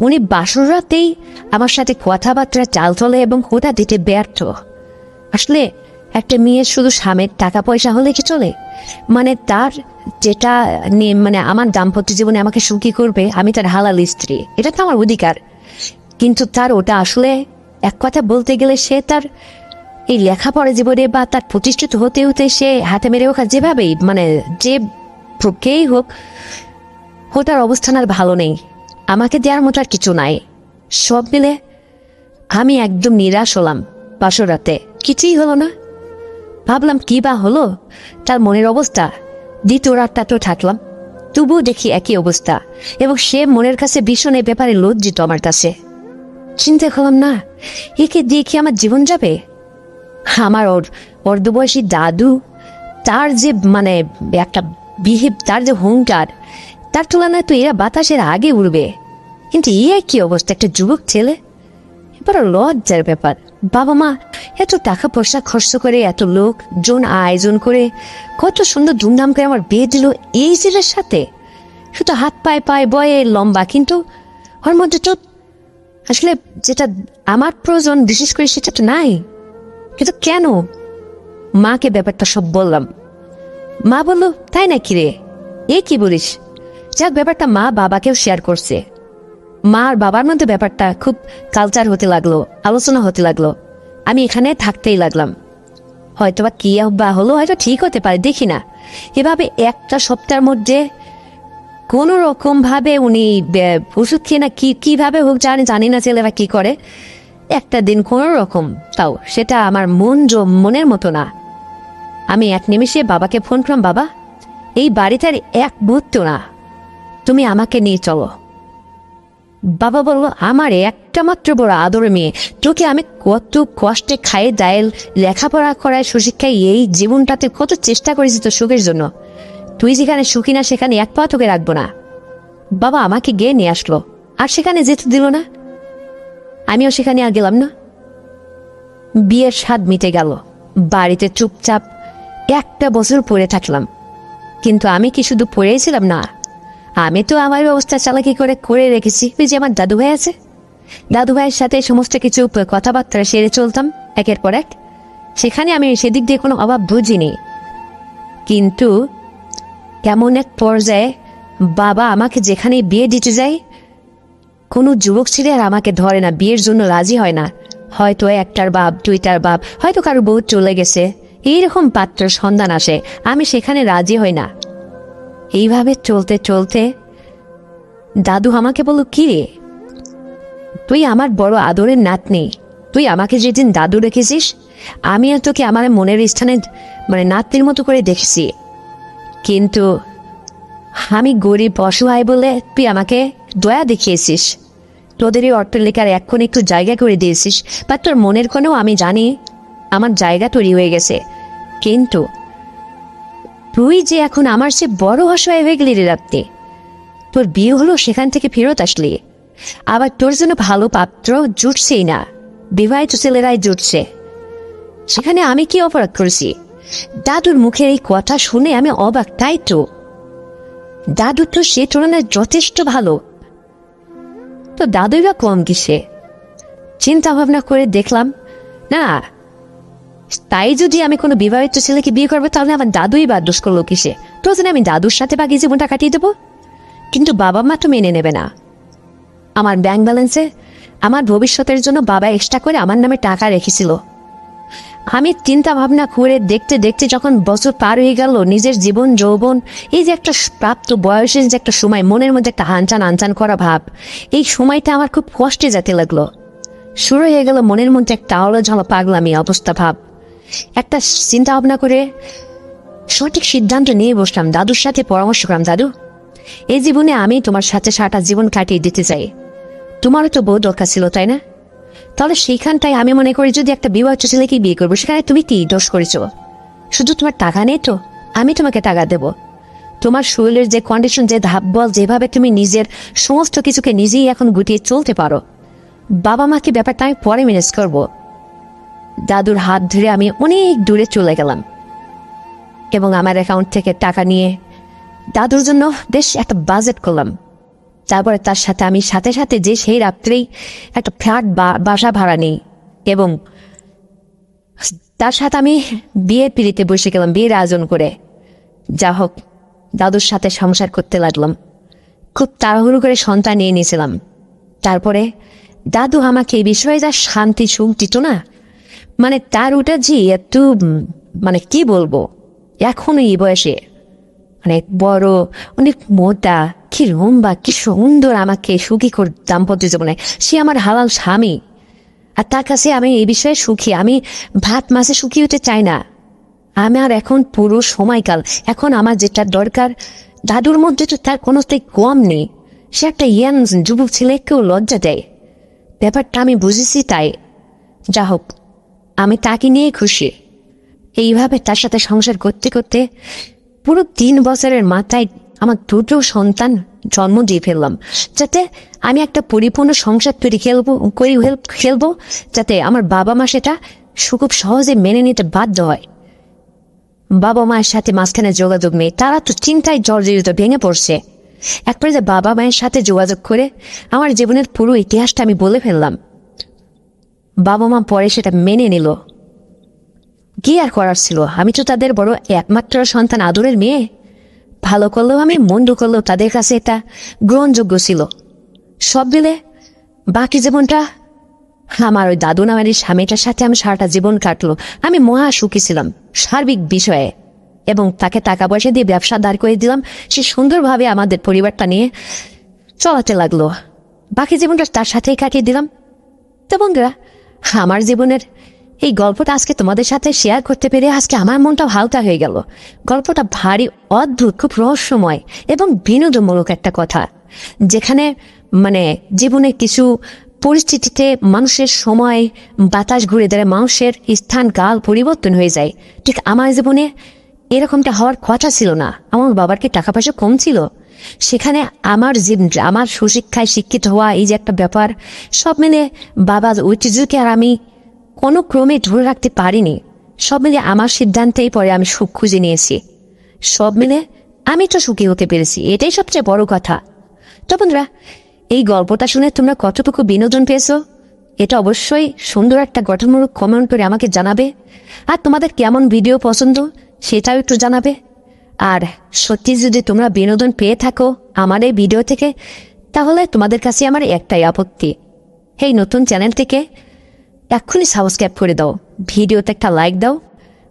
উনি বাসর রাতেই আমার সাথে কথাবার্তা চাল চলে এবং হোটা দিতে ব্যর্থ। আসলে একটা মেয়ের শুধু স্বামীর টাকা পয়সা হলে কি চলে? মানে তার যেটা মানে আমার দাম্পত্য জীবনে আমাকে সুখী করবে, আমি তার হালাল স্ত্রী, এটা তো আমার অধিকার। কিন্তু তার ওটা আসলে এক কথা বলতে গেলে সে তার এই লেখাপড়া জীবনে বা তার প্রতিষ্ঠিত হতে হতে সে হাতে মেরে হোক, যেভাবেই মানে যে প্রকেই হোক, ওটার অবস্থান আর ভালো নেই। আমাকে দেওয়ার মতো আর কিছু নাই। সব মিলে আমি একদম নিরাশ হলাম। বাসর রাতে কিছুই হলো না। ভাবলাম কি বা হলো তার মনের অবস্থা। দ্বিতীয় রাতটা তো থাকলাম, তবুও দেখি একই অবস্থা, এবং সে মনের কাছে ভীষণ এই ব্যাপারে লজ্জিত আমার কাছে। চিন্তা করলাম, না, একে দিয়ে কি আমার জীবন যাবে? আমার অর্ধবয়সী দাদু, তার যে মানে একটা বিহেভ, তার যে হুঙ্কার, তার তুলনায় তো এরা বাতাসের আগে উড়বে। কিন্তু ইয়ে কি অবস্থা, একটা যুবক ছেলে। এবার লজ্জার ব্যাপার, বাবা মা এত টাকা পয়সা খরচ করে, এত লোকজন আয়োজন করে, কত সুন্দর ধুমধাম করে আমার বিয়ে দিল এই ছেলের সাথে। শুধু হাত পায়ে বয়ে লম্বা, কিন্তু ওর মধ্যে তো আসলে যেটা আমার প্রয়োজন বিশেষ করে সেটা তো নাই। কিন্তু কেন? মাকে ব্যাপারটা সব বললাম। মা বলল, তাই নাকি রে, এ কি বলিস? যাক, ব্যাপারটা মা বাবাকেও শেয়ার করছে। মা আর বাবার মধ্যে ব্যাপারটা খুব কালচার হতে লাগলো, আলোচনা হতে লাগলো। আমি এখানে থাকতেই লাগলাম। হয়তো বা কি বা হলো, হয়তো ঠিক হতে পারে, দেখি না। এভাবে একটা সপ্তাহের মধ্যে কোনো রকম ভাবে উনি ওষুধ খেয়ে না কিভাবে হোক জানি না ছেলেরা কি করে, একটা দিন কোনো রকম, তাও সেটা আমার মনের মতো না। আমি এক নিমিষে বাবাকে ফোন করলাম, বাবা, এই বাড়িটার এক মুহূর্ত না, তুমি আমাকে নিয়ে চলো। বাবা বলল, আমার একটা মাত্র বড় আদরের মেয়ে, তোকে আমি কত কষ্টে খাইয়ে দায়ে লেখাপড়া করায় সুশিক্ষায় এই জীবনটাতে কত চেষ্টা করেছি তোর সুখের জন্য, তুই যেখানে সুখী না সেখানে এক পা তোকে রাখবো না। বাবা আমাকে গিয়ে নিয়ে আসলো, আর সেখানে যেতে দিল না। আমিও সেখানে আর গেলাম না। বিয়ের স্বাদ মিটে গেল, বাড়িতে চুপচাপ 1 বছর পড়ে থাকলাম। কিন্তু আমি কি শুধু পড়েছিলাম? না, আমি তো আমার ব্যবস্থা চালাকি করে রেখেছি। ওই যে আমার দাদু ভাই আছে, দাদু ভাইয়ের সাথে সমস্ত কিছু কথাবার্তা সেরে চলতাম একের পর এক। সেখানে আমি সেদিক দিয়ে কোনো অভাব বুঝিনি। কিন্তু কেমন এক পর্যায়ে বাবা আমাকে যেখানে বিয়ে দিতে যায়, কোনো যুবক ছেলে আর আমাকে ধরে না, বিয়ের জন্য রাজি হয় না। হয়তো একটার বাপ, 2টার বাপ, হয়তো কারো বউ চলে গেছে, এইরকম পাত্রের সন্ধান আসে, আমি সেখানে রাজি হই না। এইভাবে চলতে চলতে দাদু আমাকে বলল, কি রে, তুই আমার বড় আদরের নাতনি, তুই আমাকে যেদিন দাদু রেখেছিস আমি আর তোকে আমার মনের স্থানে মানে নাতির মতো করে দেখছি, কিন্তু আমি গরিব অসহায় বলে তুই আমাকে দয়া দেখিয়েছিস, তোদের এই অট্টালিকার এখন একটু জায়গা করে দিয়েছিস, বা তোর মনের কোনেও আমি জানি আমার জায়গা তৈরি হয়ে গেছে। কিন্তু তুই যে এখন আমার সে বড় অসহায় হয়ে গেলি রে রাত্রে, তোর বিয়ে হলো সেখান থেকে ফেরত আসলি, আবার তোর জন্য ভালো পাত্র জুটছেই না, বিবাহিত ছেলেরাই জুটছে, সেখানে আমি কি অপরাধ করেছি? দাদুর মুখের এই কথা শুনে আমি অবাক, তাই তো দাদু তো সে তুলনায় যথেষ্ট ভালো, তো দাদুই বা কম কিসে? চিন্তা ভাবনা করে দেখলাম না, তাই যদি আমি কোনো বিবাহিত ছেলেকে বিয়ে করবো তাহলে আমার দাদুই বা দোষ করলো কিসে? প্রয়োজনে আমি দাদুর সাথে বাকি জীবনটা কাটিয়ে দেবো। কিন্তু বাবা মা তো মেনে নেবে না। আমার ব্যাংক ব্যালেন্সে আমার ভবিষ্যতের জন্য বাবা এক্সট্রা করে আমার নামে টাকা রেখেছিল। আমি চিন্তা ভাবনা করে দেখতে দেখতে যখন বছর পার হয়ে গেল, নিজের জীবন যৌবন, এই যে একটা প্রাপ্ত বয়সের যে একটা সময়, মনের মধ্যে একটা আনচান আনচান করা ভাব, এই সময়টা আমার খুব কষ্টে যেতে লাগলো। শুরু হয়ে গেল মনের মধ্যে একটা আলো ঝালো পাগলামি অবস্থা ভাব। একটা চিন্তা ভাবনা করে সঠিক সিদ্ধান্ত নিয়ে বসলাম, দাদুর সাথে পরামর্শ করলাম, দাদু এই জীবনে আমি তোমার সাথে সারাটা জীবন কাটিয়ে দিতে চাই, তোমারও তো বউ দরকার ছিল তাই না? তাহলে সেইখানটাই আমি মনে করি যদি একটা বিবাহিত ছেলেকে বিয়ে করবো, সেখানে তুমি কি দোষ করেছো? শুধু তোমার টাকা নেই তো, আমি তোমাকে টাকা দেব। তোমার শরীরের যে কন্ডিশন, যে ধাপ বল, যেভাবে তুমি নিজের সমস্ত কিছুকে নিজেই এখন গুটিয়ে চলতে পারো, বাবা মাকে ব্যাপারটা আমি পরে ম্যানেজ করবো। দাদুর হাত ধরে আমি অনেক দূরে চলে গেলাম এবং আমার অ্যাকাউন্ট থেকে টাকা নিয়ে দাদুর জন্য বেশ একটা বাজেট করলাম। তারপরে তার সাথে আমি সাথে সাথে যে সেই রাত্রেই একটা ফ্ল্যাট বাসা ভাড়া নিই এবং তার সাথে আমি বিয়ের পিড়িতে বসে গেলাম, বিয়ের আয়োজন করে। যা হোক, দাদুর সাথে সংসার করতে লাগলাম, খুব তাড়াহুড়ো করে সন্তান নিয়ে নিয়েছিলাম। তারপরে দাদু আমাকে এই বিষয়ে যা শান্তি সুখ দিত না, মানে তার ওটা যে একটু মানে কি বলবো, এখনো এই বয়সে অনেক বড়, অনেক মোটা, কি লম্বা, কি সুন্দর আমাকে সুখী করে দাম্পত্য জীবনে, সে আমার হালাল স্বামী। আর তার কাছে আমি এই বিষয়ে সুখী। আমি ভাত মাছে সুখী হতে চাই না। আমার এখন পুরো সময়কাল, এখন আমার যেটা দরকার, দাদুর মধ্যে তো তার কোনোটাই কম নেই। সে একটা ইয়াং যুবক ছেলেকেও লজ্জা দেয়, ব্যাপারটা আমি বুঝেছি। তাই যা হোক, আমি তাকে নিয়ে খুশি। এইভাবে তার সাথে সংসার করতে করতে পুরো 3 বছরের মাথায় আমার 2টো সন্তান জন্ম দিয়ে ফেললাম, যাতে আমি একটা পরিপূর্ণ সংসার তৈরি খেলবো, যাতে আমার বাবা মা সেটা খুব সহজে মেনে নিতে বাধ্য হয়। বাবা মায়ের সাথে মাঝখানে যোগাযোগ নেই, তারা তো চিন্তায় জর্জরিত, ভেঙে পড়ছে। একবারে যে বাবা মায়ের সাথে যোগাযোগ করে আমার জীবনের পুরো ইতিহাসটা আমি বলে ফেললাম। বাবা মা পরে সেটা মেনে নিল। কি আর করার ছিল, আমি তো তাদের বড় একমাত্র সন্তান, আদরের মেয়ে। ভালো করলেও আমি, মন্দ করলেও তাদের কাছে এটা গ্রহণযোগ্য ছিল। সব মিলে বাকি জীবনটা আমার ওই দাদু নামের স্বামীটার সাথে আমি সারাটা জীবন কাটলো। আমি মহা সুখী ছিলাম সার্বিক বিষয়ে, এবং তাকে টাকা পয়সা দিয়ে ব্যবসা দাঁড় করে দিলাম। সে সুন্দরভাবে আমাদের পরিবারটা নিয়ে চলাতে লাগলো। বাকি জীবনটা তার সাথেই কাটিয়ে দিলাম। তো বন্ধুরা, আমার জীবনের এই গল্পটা আজকে তোমাদের সাথে শেয়ার করতে পেরে আজকে আমার মনটা হালকা হয়ে গেল। গল্পটা ভারী অদ্ভুত, খুব রহস্যময় এবং বিনোদনমূলক একটা কথা, যেখানে মানে জীবনে কিছু পরিস্থিতিতে মানুষের সময় বাতাস ঘুরে দাঁড়ায়, মানুষের স্থান কাল পরিবর্তন হয়ে যায়। ঠিক আমার জীবনে এরকমটা হওয়ার কথা ছিল না। আমার বাবার কি টাকা পয়সা কম ছিল? সেখানে আমার সুশিক্ষায় শিক্ষিত হওয়া, এই যে একটা ব্যাপার, সব মিলে বাবার ঐতিহ্যকে আর আমি কোনো ক্রমে ধরে রাখতে পারিনি। সব মিলে আমার সিদ্ধান্তেই পরে আমি সুখ খুঁজে নিয়েছি। সব মিলে আমি তো সুখী হতে পেরেছি, এটাই সবচেয়ে বড় কথা। তো বন্ধুরা, এই গল্পটা শুনে তোমরা কতটুকু বিনোদন পেয়েছো, এটা অবশ্যই সুন্দর একটা গঠনমূলক কমেন্ট করে আমাকে জানাবে। আর তোমাদের কেমন ভিডিও পছন্দ সেটাও একটু জানাবে। আর সত্যি যদি তোমরা বিনোদন পেয়ে থাকো আমার এই ভিডিও থেকে, তাহলে তোমাদের কাছে আমার একটাই আপত্তি, এই নতুন চ্যানেলটিকে এক্ষুনি সাবস্ক্রাইব করে দাও, ভিডিওতে একটা লাইক দাও,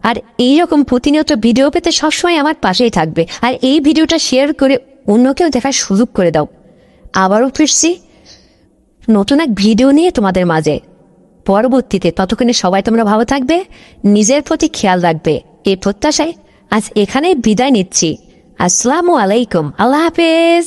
আর এইরকম প্রতিনিয়ত ভিডিও পেতে সবসময় আমার পাশেই থাকবে। আর এই ভিডিওটা শেয়ার করে অন্যকেও দেখার সুযোগ করে দাও। আবারও ফিরছি নতুন এক ভিডিও নিয়ে তোমাদের মাঝে। পরবর্তীতে। ততক্ষণে সবাই তোমরা ভালো থাকবে, নিজের প্রতি খেয়াল রাখবে, এই প্রত্যাশায় আজ এখানেই বিদায় নিচ্ছি। আসসালামু আলাইকুম, আল্লাহ হাফেজ।